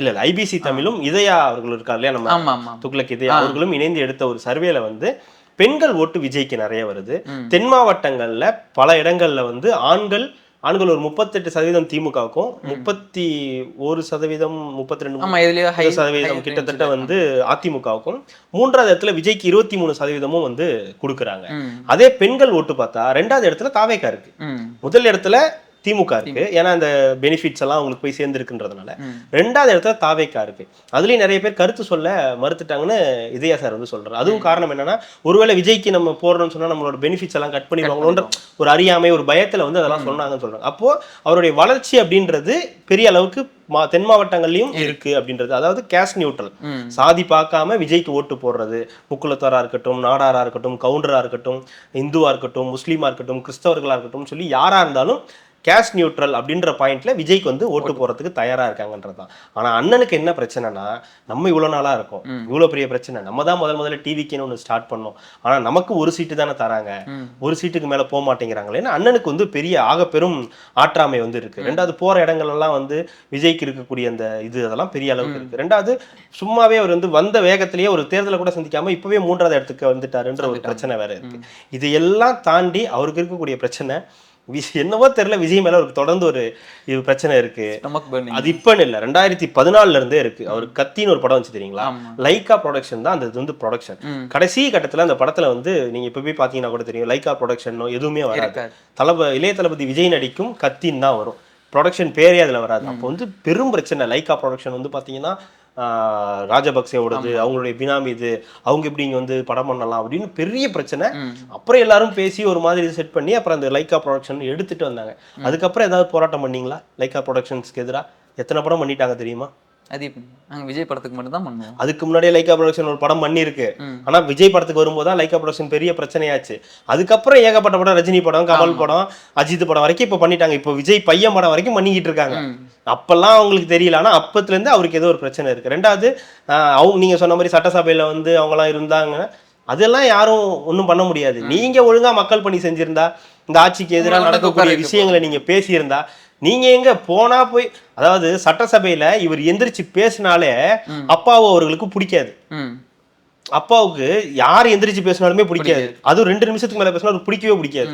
இல்ல ஐபிசி தமிழும் இதயா அவர்கள் இருக்கார் இல்லையா, நம்ம துக்ளக் இதயா அவர்களும் இணைந்து எடுத்த ஒரு சர்வேல வந்து பெண்கள் ஓட்டு விஜய்க்கு நிறைய வருது. தென் மாவட்டங்கள்ல பல இடங்கள்ல வந்து ஆண்கள் ஒரு 38% திமுகவுக்கும் 31%, 32% கிட்டத்தட்ட வந்து அதிமுகவுக்கும், மூன்றாவது இடத்துல விஜய்க்கு 23% வந்து கொடுக்குறாங்க. அதே பெண்கள் ஓட்டு பார்த்தா ரெண்டாவது இடத்துல தாவேகா இருக்கு, முதல் இடத்துல திமுக இருக்கு. ஏன்னா அந்த பெனிஃபிட்ஸ் எல்லாம் உங்களுக்கு போய் சேர்ந்துருக்குன்றதுனால. ரெண்டாவது இடத்துல தாவேகா இருக்கு. அதுலயும் நிறைய பேர் கருத்து சொல்ல மறுத்துட்டாங்கன்னு இதயா சார் வந்து சொல்றாரு. அதுவும் காரணம் என்னன்னா, ஒருவேளை விஜய்க்கு நம்ம போடுறோம்னு சொன்னா நம்மளோட பெனிஃபிட்ஸ் எல்லாம் கட் பண்ணிடுவாங்களோன்ற ஒரு அறியாமை, ஒரு பயத்துல வந்து அதெல்லாம் சொன்னாங்கன்னு சொல்றாங்க. அப்போ அவருடைய வளர்ச்சி அப்படின்றது பெரிய அளவுக்கு தென் மாவட்டங்கள்லயும் இருக்கு அப்படின்றது. அதாவது கேஸ்ட் நியூட்ரல், சாதி பார்க்காம விஜய்க்கு ஓட்டு போடுறது. முக்குலத்தோரா இருக்கட்டும், நாடாரா இருக்கட்டும், கவுண்டரா இருக்கட்டும், இந்துவா இருக்கட்டும், முஸ்லீமா இருக்கட்டும், கிறிஸ்தவர்களா இருக்கட்டும் சொல்லி யாரா இருந்தாலும் கேஸ்ட் நியூட்ரல் அப்படின்ற பாயிண்ட்ல விஜய்க்கு வந்து ஓட்டு போறதுக்கு தயாரா இருக்காங்கன்றதுதான். ஆனா அண்ணனுக்கு என்ன பிரச்சனைனா, நம்ம இவ்வளவு நாளா இருக்கோம், இவ்வளவு பெரிய பிரச்சனை, நம்ம தான் முதல்ல டிவிக்குன்னு ஒன்று ஸ்டார்ட் பண்ணோம். ஆனா நமக்கு ஒரு சீட்டு தானே தராங்க, ஒரு சீட்டுக்கு மேல போக மாட்டேங்கிறாங்களே. ஏன்னா அண்ணனுக்கு வந்து பெரிய ஆக பெரும் ஆற்றாமை வந்து இருக்கு. ரெண்டாவது போற இடங்கள் எல்லாம் வந்து விஜய்க்கு இருக்கக்கூடிய அந்த அதெல்லாம் பெரிய அளவுக்கு இருக்கு. ரெண்டாவது சும்மாவே அவர் வந்து வந்த வேகத்திலேயே ஒரு தேர்தலை கூட சந்திக்காம இப்பவே 3வது இடத்துக்கு வந்துட்டாருன்ற ஒரு பிரச்சனை வேற இருக்கு. இது எல்லாம் தாண்டி அவருக்கு இருக்கக்கூடிய பிரச்சனை என்னவோ தெரியல, விஜய் மேல அவருக்கு தொடர்ந்து ஒரு பிரச்சனை இருக்கு. அது இப்ப இல்ல, 2014 இருந்தே இருக்கு. அவருக்கு கத்தின்னு ஒரு படம் வச்சு தெரியுங்களா, லைகா ப்ரொடக்ஷன் தான் அந்த வந்து ப்ரொடக்ஷன். கடைசி கட்டத்துல அந்த படத்துல வந்து நீங்க இப்ப போய் பாத்தீங்கன்னா கூட தெரியும், லைகா ப்ரொடக்ஷன் எதுவுமே வராது. இளைய தளபதி விஜய் நடிக்கும் கத்தின்னு தான் வரும், ப்ரொடக்ஷன் பேரே அதுல வராது. அப்போ வந்து பெரும் பிரச்சனை. லைகா ப்ரொடக்ஷன் வந்து பாத்தீங்கன்னா ராஜபக்சேவோடது, அவங்களுடைய பினாமி இது, அவங்க எப்படி இங்க வந்து படம் பண்ணலாம் அப்படின்னு பெரிய பிரச்சனை. அப்புறம் எல்லாரும் பேசி ஒரு மாதிரி செட் பண்ணி அப்புறம் அந்த லைகா ப்ரொடக்ஷன் எடுத்துட்டு வந்தாங்க. அதுக்கப்புறம் ஏதாவது போராட்டம் பண்ணீங்களா லைகா ப்ரொடக்ஷன்ஸ்க்கு எதிராக? எத்தனை படம் பண்ணிட்டாங்க தெரியுமா? அது நாங்க விஜய் படத்துக்கு மட்டும் தான் பண்ணுவோம். அதுக்கு முன்னாடியே லைகா ப்ரொடக்ஷன் ஒரு படம் பண்ணி இருக்கு. ஆனா விஜய் படத்துக்கு வரும்போது தான் லைகா ப்ரொடக்ஷன் பெரிய பிரச்சனையாச்சு. அதுக்கப்புறம் ஏகப்பட்ட படம், ரஜினி படம், கமல் படம், அஜித் படம் வரைக்கும் இப்ப பண்ணிட்டாங்க. இப்போ விஜய் பையன் படம் வரைக்கும் பண்ணிக்கிட்டு இருக்காங்க. அப்பெல்லாம் அவங்களுக்கு தெரியல, ஆனா அப்பத்துல இருந்து அவருக்கு ஏதோ ஒரு பிரச்சனை இருக்கு. ரெண்டாவது அவங்க நீங்க சொன்ன மாதிரி சட்டசபையில வந்து அவங்க எல்லாம் இருந்தாங்க, அதெல்லாம் யாரும் ஒன்றும் பண்ண முடியாது. நீங்க ஒழுங்கா மக்கள் பணி செஞ்சிருந்தா, இந்த ஆட்சிக்கு எதிராக நடக்கக்கூடிய விஷயங்களை நீங்க பேசியிருந்தா, நீங்க எங்க போனா போய், அதாவது சட்டசபையில இவர் எந்திரிச்சு பேசினாலே அப்பாவு அவர்களுக்கு பிடிக்காது. அப்பாவுக்கு யார் எந்திரிச்சு பேசினாலுமே பிடிக்காது. அதுவும் 2 நிமிஷத்துக்கு மேல பேசினா அவருக்கு பிடிக்கவே பிடிக்காது.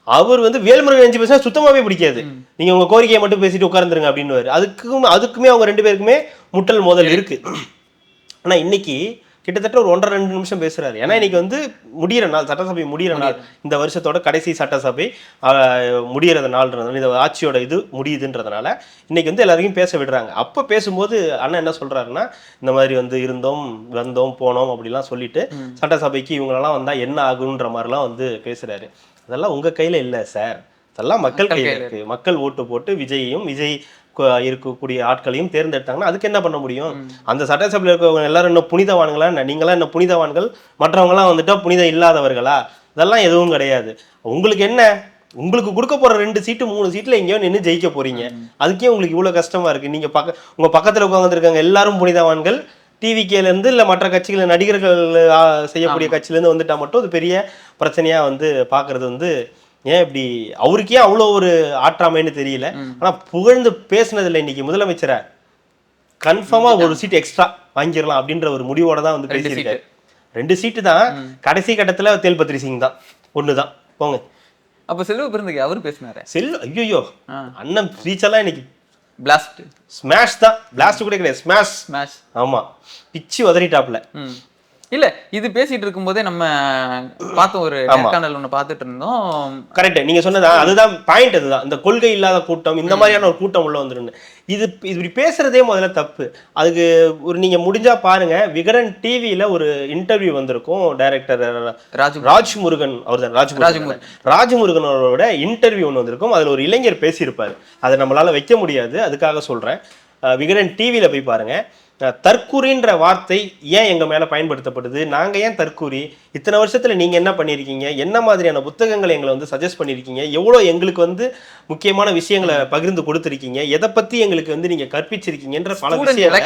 அவர் வந்து வேல்முருகன் எழுந்து பேசினா சுத்தமாவே பிடிக்காது. நீங்க உங்க கோரிக்கையை மட்டும் பேசிட்டு உட்கார்ந்துருங்க அப்படின்னு. அதுக்குமே அவங்க 2 பேருக்குமே முட்டல் மோதல் இருக்கு. ஆனா இன்னைக்கு கிட்டத்தட்ட ஒரு 1.5-2 நிமிஷம் பேசுறாரு. ஏன்னா இன்னைக்கு வந்து முடிகிற நாள், சட்டசபை முடிகிற நாள், இந்த வருஷத்தோட கடைசி சட்டசபை முடிகிற நாள்ன்றதுனால, இந்த ஆட்சியோட இது முடியுதுன்றதுனால இன்னைக்கு வந்து எல்லாரையும் பேச விடுறாங்க. அப்போ பேசும்போது அண்ணன் என்ன சொல்றாருன்னா, இந்த மாதிரி வந்து இருந்தோம், வந்தோம், போனோம் அப்படிலாம் சொல்லிட்டு சட்டசபைக்கு இவங்களெல்லாம் வந்தா என்ன ஆகுன்ற மாதிரிலாம் வந்து பேசுறாரு. அதெல்லாம் உங்க கையில இல்லை சார், அதெல்லாம் மக்கள் கையில இருக்கு. மக்கள் ஓட்டு போட்டு விஜயையும் விஜய் இருக்கக்கூடிய ஆட்களையும் தேர்ந்தெடுத்தாங்கன்னா அதுக்கு என்ன பண்ண முடியும்? அந்த சட்டசபையில் இருக்கவங்க எல்லாரும் என்ன புனிதவான்களா? நீங்களாம் என்ன புனிதவான்கள், மற்றவங்கலாம் வந்துட்டா புனிதம் இல்லாதவர்களா? அதெல்லாம் எதுவும் கிடையாது. உங்களுக்கு என்ன, உங்களுக்கு கொடுக்க போற 2 சீட்டு 3 சீட்ல எங்கேயோ நின்று ஜெயிக்க போறீங்க. அதுக்கே உங்களுக்கு இவ்வளவு கஷ்டமா இருக்கு. நீங்க உங்க பக்கத்துல உட்காந்துருக்காங்க எல்லாரும் புனிதவான்கள், டிவிகேல இருந்து இல்ல மற்ற கட்சிகள் நடிகர்கள் செய்யக்கூடிய கட்சியில இருந்து வந்துட்டா மட்டும் அது பெரிய பிரச்சனையா வந்து பாக்குறது வந்து ஏன் இப்படி அவருக்கே அவ்வளோ ஒரு ஆற்றாமைன்னு தெரியல. ஆனா புகழ்ந்து பேசினதில்லை. இன்னைக்கு முதலமைச்சரை கன்ஃபார்மா ஒரு சீட் எக்ஸ்ட்ரா வாங்கிடலாம் அப்படின்ற ஒரு முடிவோட தான் வந்து பேசியிருக்காரு. 2 சீட்டு தான். கடைசி கட்டத்துல தேல்பத்ரி சிங் தான் ஒண்ணுதான் போங்க. அப்ப செல்வ பிறந்தக்கு அவரு பேசினாரு. ஐயோ அண்ணன் ரீச்செல்லாம் இன்னைக்கு பிளாஸ்ட் ஸ்மாஷ் தான். பிளாஸ்ட் கூட கிடையாது, ஸ்மாஷ். ஆமா, பிச்சு உதறிட்டாப்ல. இல்ல இது பேசிட்டு இருக்கும்போதே நம்ம பார்த்தோம், ஒரு நேர்காணல் ஒண்ணு பார்த்துட்டு இருந்தோம். கரெக்ட், நீங்க சொன்னதா அதுதான் பாயிண்ட். அதுதான் இந்த கொள்கை இல்லாத கூட்டம், இந்த மாதிரியான ஒரு கூட்டம் உள்ள வந்துருந்து இது இப்படி பேசுறதே முதல்ல தப்பு. அதுக்கு ஒரு நீங்க முடிஞ்சா பாருங்க, விகடன் டிவியில ஒரு இன்டர்வியூ வந்திருக்கும். டைரக்டர் ராஜ்முருகன், அவர் தான் ராஜ்முருகன் அவரோட இன்டர்வியூ ஒன்று வந்திருக்கும். அதுல ஒரு இளைஞர் பேசியிருப்பாரு. அதை நம்மளால வைக்க முடியாது, அதுக்காக சொல்றேன். விகடன் டிவியில போய் பாருங்க. தற்கூரின்ற வார்த்தை ஏன் எங்க மேல பயன்படுத்தப்படுது, நாங்க ஏன் தற்கூரி, இத்தனை வருஷத்துல நீங்க என்ன பண்ணிருக்கீங்க, என்ன மாதிரியான புத்தகங்களை எங்களை வந்து சஜஸ்ட் பண்ணிருக்கீங்க, எவ்வளவு எங்களுக்கு வந்து முக்கியமான விஷயங்களை பகிர்ந்து கொடுத்திருக்கீங்க, எதை பத்தி எங்களுக்கு வந்து நீங்க கற்பிச்சிருக்கீங்கன்ற பல விஷயம்.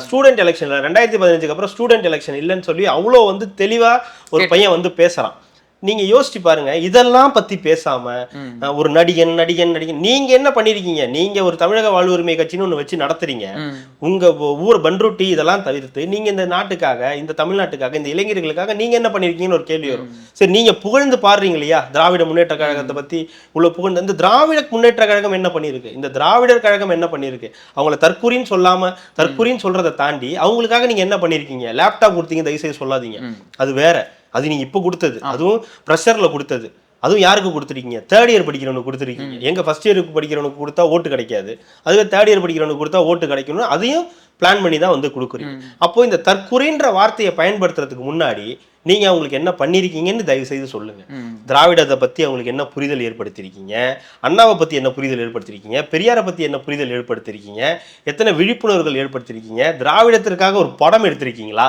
ஸ்டூடெண்ட் எலெக்ஷன்ல 2015 அப்புறம் ஸ்டூடெண்ட் எலெக்ஷன் இல்லைன்னு சொல்லி அவ்வளோ வந்து தெளிவா ஒரு பையன் வந்து பேசுறான். நீங்க யோசிச்சு பாருங்க, இதெல்லாம் பத்தி பேசாம ஒரு நடிகன் நீங்க என்ன பண்ணிருக்கீங்க? நீங்க ஒரு தமிழக வாழ்வுரிமை கட்சின்னு ஒண்ணு வச்சு நடத்துறீங்க. உங்க ஊர் பன்ருட்டி இதெல்லாம் தவிர்த்து நீங்க இந்த நாட்டுக்காக, இந்த தமிழ்நாட்டுக்காக, இந்த இளைஞர்களுக்காக நீங்க என்ன பண்ணிருக்கீங்கன்னு ஒரு கேள்வி வரும். சரி, நீங்க புகழ்ந்து பாடுறீங்க இல்லையா திராவிட முன்னேற்ற கழகத்தை பத்தி, உள்ள புகழ்ந்து இந்த திராவிட முன்னேற்ற கழகம் என்ன பண்ணிருக்கு, இந்த திராவிடர் கழகம் என்ன பண்ணிருக்கு, அவங்கள தற்கூரின்னு சொல்லாம, தற்கூரின்னு சொல்றதை தாண்டி அவங்களுக்காக நீங்க என்ன பண்ணிருக்கீங்க? லேப்டாப் கொடுத்தீங்க, தயவுசெய்து சொல்லாதீங்க, அது வேற. அது நீங்க இப்ப கொடுத்தது, அதுவும் ப்ரெஷர்ல கொடுத்தது. அதுவும் யாருக்கு கொடுத்துருக்கீங்க? தேர்ட் இயர் படிக்கிறவனுக்கு கொடுத்துருக்கீங்க. எங்க ஃபர்ஸ்ட் இயருக்கு படிக்கிறவனுக்கு கொடுத்தா ஓட்டு கிடைக்காது, அதுவே தேர்ட் இயர் படிக்கிறவனுக்கு கொடுத்தா ஓட்டு கிடைக்கணும். அதையும் பிளான் பண்ணி தான் வந்து கொடுக்குறீங்க. அப்போ இந்த தற்கொலைன்ற வார்த்தையை பயன்படுத்துறதுக்கு முன்னாடி நீங்க அவங்களுக்கு என்ன பண்ணிருக்கீங்கன்னு தயவு செய்து சொல்லுங்க. திராவிடத்தை பத்தி அவங்களுக்கு என்ன புரிதல் ஏற்படுத்திருக்கீங்க, அண்ணாவை பத்தி என்ன புரிதல் ஏற்படுத்திருக்கீங்க, பெரியாரை பத்தி என்ன புரிதல் ஏற்படுத்திருக்கீங்க, எத்தனை விழிப்புணர்வுகள் ஏற்படுத்திருக்கீங்க, திராவிடத்திற்காக ஒரு படம் எடுத்திருக்கீங்களா?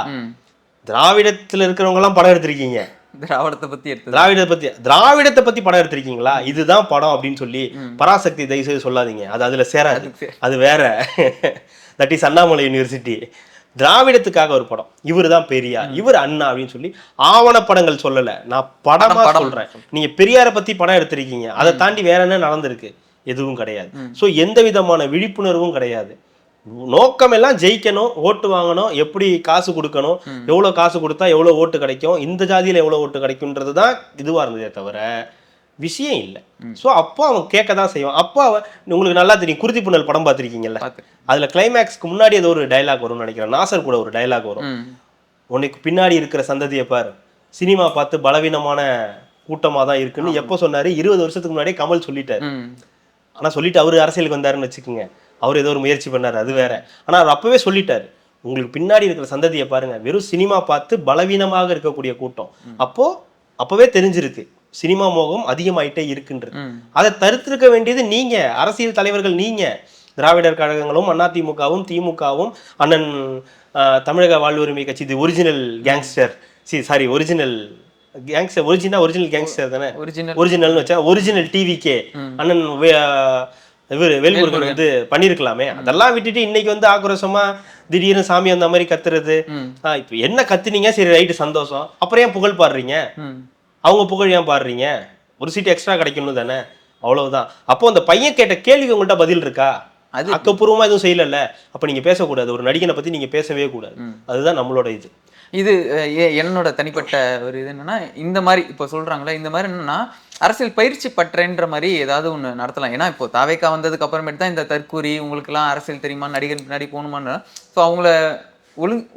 திராவிடத்துல இருக்கிறவங்க எல்லாம் படம் எடுத்திருக்கீங்க, திராவிடத்தை பத்தி படம் எடுத்திருக்கீங்களா? இதுதான் படம் அப்படின்னு சொல்லி பராசக்தி தயவு செய்து சொல்லாதீங்க, அது அதுல சேராது, அது வேற. That is Annamalai university. திராவிடத்துக்காக ஒரு படம், இவர் தான் பெரியார், இவர் அண்ணா அப்படின்னு சொல்லி ஆவண படங்கள் சொல்லல, நான் படமா சொல்றேன். நீங்க பெரியாரை பத்தி படம் எடுத்திருக்கீங்க, அதை தாண்டி வேற என்ன நடந்திருக்கு? எதுவும் கிடையாது. சோ எந்த விதமான விழிப்புணர்வும் கிடையாது. நோக்கம் எல்லாம் ஜெயிக்கணும், ஓட்டு வாங்கணும், எப்படி காசு கொடுக்கணும், எவ்வளவு காசு கொடுத்தா எவ்வளவு ஓட்டு கிடைக்கும், இந்த ஜாதியில எவ்வளவு ஓட்டு கிடைக்கும்ன்றதுதான் இதுவா இருந்ததே தவிர விஷயம் இல்லை. ஸோ அப்போ அவன் கேட்க தான் செய்வான். அப்போ உங்களுக்கு நல்லா தெரியும், குருதி புனல் படம் பார்த்துருக்கீங்கல்ல, அதுல கிளைமேக்ஸ்க்கு முன்னாடி ஏதோ ஒரு டைலாக் வரும்னு நினைக்கிறேன், நாசர் கூட ஒரு டைலாக் வரும். உனக்கு பின்னாடி இருக்கிற சந்ததியை பாரு, சினிமா பார்த்து பலவீனமான கூட்டமா தான் இருக்குன்னு எப்போ சொன்னாரு? 20 வருஷத்துக்கு முன்னாடியே கமல் சொல்லிட்டாரு. ஆனா சொல்லிட்டு அவரு அரசியலுக்கு வந்தாருன்னு வச்சுக்கோங்க, அவர் ஏதோ ஒரு முயற்சி பண்ணாரு, அது வேற. ஆனா அவர் அப்பவே சொல்லிட்டாரு, உங்களுக்கு பின்னாடி இருக்கிற சந்ததியை பாருங்க, வெறும் சினிமா பார்த்து பலவீனமாக இருக்கக்கூடிய கூட்டம். அப்பவே தெரிஞ்சிருக்கு சினிமா மோகம் அதிகமாயிட்டே இருக்குன்றது. அதை தடுத்திருக்க வேண்டியது நீங்க, அரசியல் தலைவர்கள் நீங்க. திராவிடர் கழகங்களும் அதிமுகவும் திமுகவும் அண்ணன் தமிழக வாழ்வுரிமை கட்சி, இது original gangster, original gangster, original gangster தானே, ஒரிஜினல்னு வச்சா ஒரிஜினல் டிவிகே அண்ணன் இவர் வேல்முருகன் வந்து பண்ணிருக்கலாமே. அதெல்லாம் விட்டுட்டு இன்னைக்கு வந்து ஆக்ரோஷமா திடீர்னு சாமி அந்த மாதிரி கத்துறது. இப்ப என்ன கத்துனீங்க? சரி, ரைட்டு, சந்தோஷம். அப்புறம் ஏன் புகழ் பாடுறீங்க? அவங்க புகழ் ஏன் பாடுறீங்க? ஒரு சீட் எக்ஸ்ட்ரா கிடைக்கணும் தானே, அவ்வளவுதான். அப்போ அந்த பையன் கேட்ட கேள்விக்கு உங்கள்கிட்ட பதில் இருக்கா? அது அக்கப்பூர்வமா எதுவும் செய்யல. அப்ப நீங்க பேசக்கூடாது, ஒரு நடிகனை பத்தி நீங்க பேசவே கூடாது. அதுதான் நம்மளோட இது என்னோட தனிப்பட்ட ஒரு இது என்னன்னா, இந்த மாதிரி இப்போ சொல்றாங்களே, இந்த மாதிரி என்னன்னா அரசியல் பயிற்சி பற்றேன்ற மாதிரி ஏதாவது ஒன்று நடத்தலாம். ஏன்னா இப்போ தாவேக்கா வந்ததுக்கு அப்புறமேட்டு தான் இந்த தற்கூரி, உங்களுக்குலாம் அரசியல் தெரியுமா, நடிகர் பின்னாடி போகணுமான்னு, ஸோ அவங்கள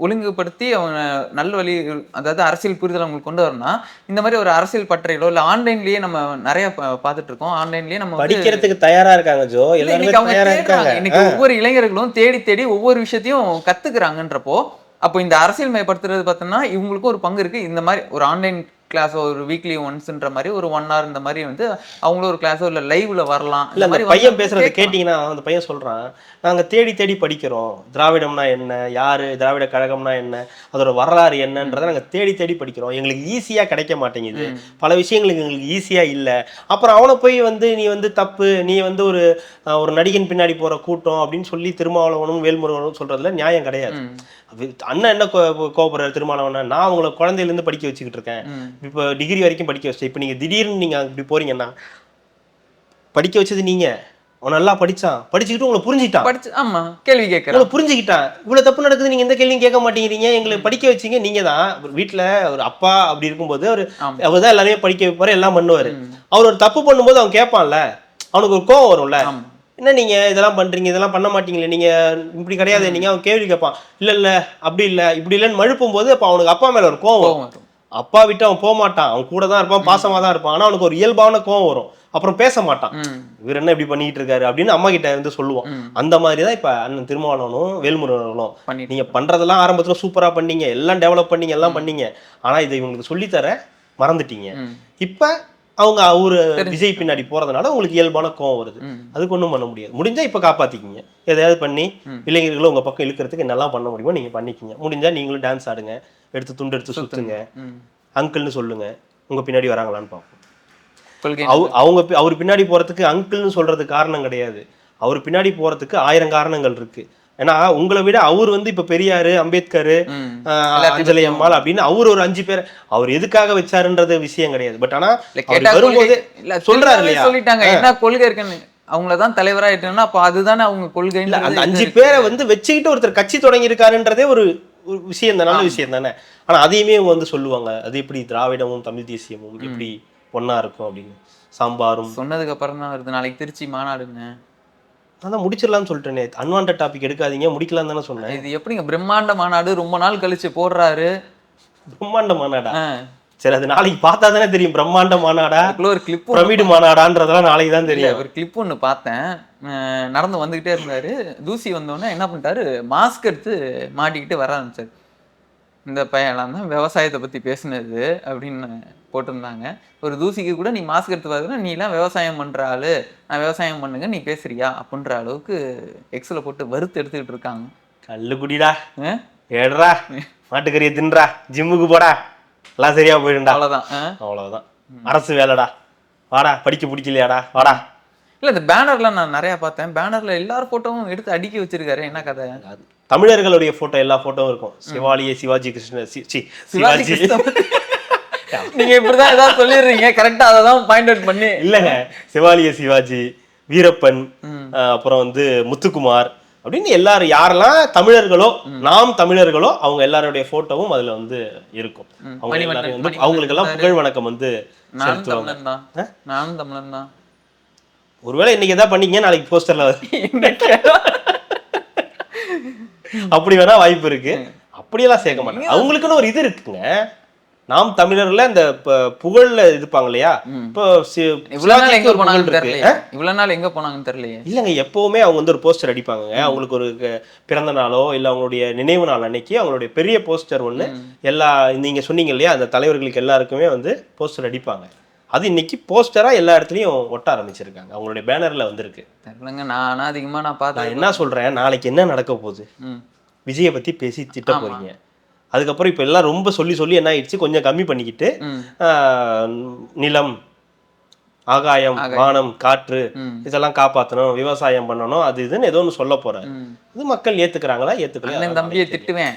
ஒழுங்குபடுத்தி அவங்க நல்ல வழி, அதாவது அரசியல் புரிதல் அவங்களுக்கு கொண்டு வரணும்னா இந்த மாதிரி ஒரு அரசியல் பற்றையிலோ இல்லை ஆன்லைன்லயே நம்ம நிறைய பார்த்துட்டு இருக்கோம். ஆன்லைன்லயே நம்ம படிக்கிறதுக்கு தயாரா இருக்காங்க ஜோ, இன்னைக்கு ஒவ்வொரு இளைஞர்களும் தேடி தேடி ஒவ்வொரு விஷயத்தையும் கத்துக்கிறாங்கன்றப்போ, அப்போ இந்த அரசியல் மயப்படுத்துறது பார்த்தோம்னா இவங்களுக்கும் ஒரு பங்கு இருக்கு. இந்த மாதிரி ஒரு ஆன்லைன் கிளாஸோ, ஒரு வீக்லி ஒன்ஸ்ன்ற மாதிரி ஒரு 1 hour இந்த மாதிரி வந்து அவங்களும் ஒரு கிளாஸோ இல்லை லைவ்ல வரலாம். இல்லை, அந்த பையன் பேசுறது கேட்டீங்கன்னா, அந்த பையன் சொல்றான், நாங்கள் தேடி தேடி படிக்கிறோம், திராவிடம்னா என்ன, யாரு திராவிட கழகம்னா என்ன, அதோட வரலாறு என்னன்றதை நாங்கள் தேடி தேடி படிக்கிறோம், எங்களுக்கு ஈஸியாக கிடைக்க மாட்டேங்குது, பல விஷயங்களுக்கு எங்களுக்கு ஈஸியாக இல்லை. அப்புறம் அவனை போய் வந்து நீ வந்து தப்பு, நீ வந்து ஒரு நடிகன் பின்னாடி போற கூட்டம் அப்படின்னு சொல்லி திருமாவளவனும் வேல்முருகனும் சொல்றதுல நியாயம் கிடையாது. அண்ணன் என்ன கோபப்படுறாரு திருமாவளவன்? நான் அவங்கள குழந்தையிலேருந்து படிக்க வச்சுக்கிட்டு இருக்கேன், இப்போ டிகிரி வரைக்கும் படிக்க வச்சேன். இப்போ நீங்க திடீர்னு நீங்க அப்படி போறீங்கன்னா, படிக்க வச்சது நீங்க, அவன் நல்லா படிச்சுக்கிட்டு உங்களை புரிஞ்சுக்கிட்டான். ஆமா, கேள்வி கேட்கறான், புரிஞ்சுக்கிட்டான். இவ்வளவு தப்பு நடக்குது, நீங்க எந்த கேள்வியும் கேட்க மாட்டேங்கிறீங்க, எங்களை படிக்க வச்சீங்க நீங்க தான். வீட்டுல ஒரு அப்பா அப்படி இருக்கும்போது அவர் தான் எல்லாரையும் படிக்க வைப்பாரு, எல்லாம் பண்ணுவாரு. அவர் ஒரு தப்பு பண்ணும்போது அவன் கேட்பான்ல, அவனுக்கு ஒரு கோவம் வரும்ல, என்ன நீங்க இதெல்லாம் பண்றீங்க, இதெல்லாம் பண்ண மாட்டீங்களே, நீங்க இப்படி கிடையாது, நீங்க அவன் கேள்வி கேட்பான். இல்ல அப்படி இல்ல இப்படி இல்லைன்னு மழுப்பும் போது அப்ப அவனுக்கு அப்பா மேல ஒரு கோவம் வரும். அப்பா விட்டு அவன் போக மாட்டான், அவன் கூட தான் இருப்பான், பாசமா தான் இருப்பான். ஆனா அவனுக்கு ஒரு இயல்பான கோவம் வரும். அப்புறம் பேச மாட்டான். இவர் என்ன இப்படி பண்ணிட்டு இருக்காரு அப்படின்னு அம்மா கிட்ட வந்து சொல்லுவான். அந்த மாதிரிதான் இப்ப அண்ணன் திருமாவளவனும் வேல்முருகனும் நீங்க பண்றதெல்லாம் ஆரம்பத்துல சூப்பரா பண்ணீங்க, எல்லாம் டெவலப் பண்ணீங்க, எல்லாம் பண்ணீங்க. ஆனா இதை இவங்களுக்கு சொல்லித்தர மறந்துட்டீங்க. இப்ப அவங்க அவரு விஜய் பின்னாடி போறதுனால உங்களுக்கு இயல்பான கோவம் வருது. அதுக்கு ஒண்ணும் பண்ண முடியாது. முடிஞ்சா இப்ப காப்பாத்திக்கிங்க. எதையாவது பண்ணி இளைஞர்களும் உங்க பக்கம் இழுக்கிறதுக்கு என்னெல்லாம் பண்ண முடியுமோ நீங்க பண்ணிக்கிங்க. முடிஞ்சா நீங்களும் டான்ஸ் ஆடுங்க, எடுத்து துண்டு எடுத்து சுத்துங்க, அங்கிள்னு சொல்லுங்க, உங்க பின்னாடி வராங்களான்னு பார்ப்போம். அவர் பின்னாடி போறதுக்கு அங்கிள்னு சொல்றது காரணம் கிடையாது. அவர் பின்னாடி போறதுக்கு 1000 காரணங்கள் இருக்கு. ஏன்னா உங்களை விட அவர் வந்து இப்ப பெரியாரு, அம்பேத்கர், அஞ்சலி அம்மாள் அப்படின்னு அவர் ஒரு 5 பேர் அவர் எதுக்காக வச்சாருன்றது விஷயம் கிடையாது. பட் ஆனா வரும்போது சொல்றாரு இல்லையா, சொல்லிட்டாங்க என்ன கொள்கை இருக்குன்னு, அவங்களதான் தலைவரா ஏற்றணும்னா அப்ப அதுதானே அவங்க கொள்கை. அந்த 5 பேரை வந்து வச்சுக்கிட்டு ஒருத்தர் கட்சி தொடங்கி இருக்காருன்றதே ஒரு விஷயம் தான், நல்ல விஷயம் தானே. ஆனா அதையுமே அவங்க வந்து சொல்லுவாங்க, அது எப்படி திராவிடமும் தமிழ் தேசியமும் எப்படி ஒன்னா இருக்கும் அப்படின்னு. சாம்பாரும் சொன்னதுக்கு அப்புறம் தான் வருது. நாளைக்கு திருச்சி மாநாடுங்க, அதான் முடிச்சிடலாம்னு சொல்லிட்டேனே. அன்வான்ட் டாபிக் எடுக்காதீங்க, முடிக்கலாம் தானே சொன்னேன். இது எப்படிங்க பிரம்மாண்ட மாநாடு ரொம்ப நாள் கழிச்சு போடுறாரு. பிரம்மாண்ட மாநாடா? சரி, அது நாளைக்கு பார்த்தா தானே தெரியும் பிரம்மாண்ட மாநாடா ஒரு கிளிப் பிரமிடு மாநாடான்றதெல்லாம் நாளைக்கு தான் தெரியும். ஒரு கிளிப் ஒன்று பார்த்தேன். நடந்து வந்துகிட்டே இருந்தாரு, தூசி வந்தோடனே என்ன பண்ணிட்டாரு, மாஸ்க் எடுத்து மாட்டிக்கிட்டு வர ஆரம்பிச்சாரு. இந்த பையன்லாம் தான் விவசாயத்தை பத்தி பேசுனது அப்படின்னு போட்டிருந்தாங்க. ஒரு தூசிக்கு கூட நீ மாஸ்க் எடுத்து பார்த்தா நீ எல்லாம் விவசாயம் பண்ற ஆளு, நான் விவசாயம் பண்ணுங்க நீ பேசுறியா அப்படின்ற அளவுக்கு எக்ஸல போட்டு வறுத்து எடுத்துக்கிட்டு இருக்காங்க. கல்லு குடிடா, ஏடுறா, மாட்டுக்கறியை தின்றா, ஜிம்முக்கு போடா, எல்லாம் சரியா போயிடும்டா. அவ்வளவுதான். அரசு வேலைடா, வாடா, படிக்க பிடிக்கலையாடா, வாடா. இல்ல இந்த பேனர்ல நான் நிறைய பார்த்தேன். பேனர்ல எல்லாரும் போட்டோவும் எடுத்து அடுக்கி வச்சிருக்காரு. என்ன கதை? தமிழர்களுடைய போட்டோ, எல்லா போட்டோவும் இருக்கும். சிவாலியே சிவாஜி கிருஷ்ண சிவாஜி. நீங்க இப்படிதான் ஏதாவது சொல்லிடுறீங்க, கரெக்டா அததான் பாயிண்ட் அவுட் பண்ணி. இல்லங்க, சிவாலிய சிவாஜி, வீரப்பன், அப்புறம் வந்து முத்துக்குமார் அப்படின்னு எல்லாரும் யாரெல்லாம் தமிழர்களோ, நாம் தமிழர்களோ அவங்க எல்லாருடைய போட்டோவும் அதுல வந்து இருக்கும். அவங்களுக்கு எல்லாம் புகழ் வணக்கம் வந்து செலுத்துவாங்க. நானும் தமிழன் தான். ஒருவேளை இன்னைக்கு எதாவது பண்ணீங்க, நாளைக்கு போஸ்டர்ல அப்படி வேணா வாய்ப்பு இருக்கு. அப்படியெல்லாம் சேர்க்க மாட்டாங்க. அவங்களுக்குன்னு ஒரு இது இருக்குங்க. நாம் தமிழர்ல இந்த புகழ்ல இருப்பாங்க இல்லையா, இப்போ இவ்வளவு நாள் எங்க போனாங்கன்னு தெரியலையே. இல்லங்க, எப்பவுமே அவங்க வந்து ஒரு போஸ்டர் அடிப்பாங்க. அவங்களுக்கு ஒரு பிறந்த நாளோ இல்ல அவங்களுடைய நினைவு நாள் அன்னைக்கு அவங்களுடைய பெரிய போஸ்டர் ஒண்ணு எல்லா, நீங்க சொன்னீங்க இல்லையா, அந்த தலைவர்களுக்கு எல்லாருக்குமே வந்து போஸ்டர் அடிப்பாங்க. அது இன்னைக்கு போஸ்டரா எல்லா இடத்துலயும் ஒட்ட ஆரம்பிச்சிருக்காங்க. அவங்களுடைய பேனர்ல வந்திருக்கு. நான் அதிகமா நான் பார்த்தேன். என்ன சொல்றேன், நாளைக்கு என்ன நடக்க போகுது, விஜயை பத்தி பேசி திட்ட போறீங்க. அதுக்கப்புறம் இப்ப எல்லாம் ரொம்ப சொல்லி சொல்லி என்ன ஆயிடுச்சு, கொஞ்சம் கம்மி பண்ணிக்கிட்டு நிலம், ஆகாயம், வானம், காற்று இதெல்லாம் காப்பாற்றணும், விவசாயம் பண்ணணும், அது இதுன்னு ஏதோ ஒன்று சொல்ல போறாரு. இது மக்கள் ஏத்துக்கிறாங்களா? ஏத்துக்கலாம். தம்பியை திட்டுவேன்,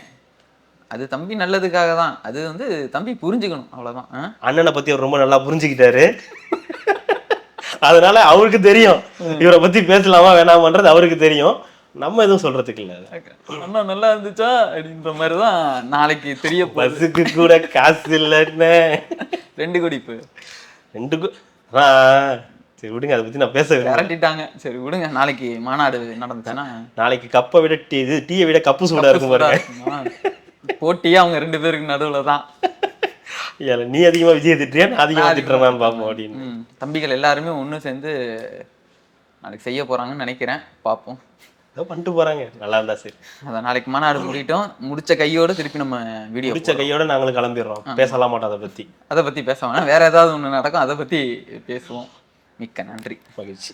அது தம்பி நல்லதுக்காக தான். அது வந்து தம்பி புரிஞ்சுக்கணும், அவ்வளவுதான். அண்ணனை பத்தி அவர் ரொம்ப நல்லா புரிஞ்சுக்கிட்டாரு. அதனால அவருக்கு தெரியும் இவரை பத்தி பேசலாமா வேணாமன்றது அவருக்கு தெரியும். நம்ம எதுவும் சொல்றதுக்கு இல்ல. அண்ணா நல்லா இருந்துச்சா அப்படின்ற மாதிரிதான் நாளைக்கு தெரிய. பஸ்ஸுக்கு கூட காசு இல்லைன்னு 2 குடிப்பு 2 சரி விடுங்க, அதை பத்தி நான் பேச விரட்டிட்டாங்க. சரி விடுங்க, நாளைக்கு மாநாடு நடந்துச்சுன்னா நாளைக்கு கப்பை விட டீயை விட கப்பு சூடா இருக்கும் பாருங்க. போட்டியே அவங்க 2 பேருக்கு நடுவுல தான். நீ அதிகமா விஜய் திட்டுறியா, நான் அதிகமா திட்டுறேன் பாப்போம் அப்படின்னு. தம்பிகள் எல்லாருமே ஒண்ணு சேர்ந்து நாளைக்கு செய்ய போறாங்கன்னு நினைக்கிறேன். பார்ப்போம். பண்ணிட்டு போறாங்க, நல்லா இருந்தா சரி. அதான் நாளைக்கு மாநாடு முடிட்டோம், முடிச்ச கையோட திருப்பி நம்ம வீடியோ முடிச்ச கையோட நாங்களும் கிளம்பிடுறோம். பேசலாம் மாட்டோம் அதை பத்தி பேச வேணாம், வேற ஏதாவது ஒண்ணு நடக்கும், அதை பத்தி பேசுவோம். மிக்க நன்றி, மகிழ்ச்சி.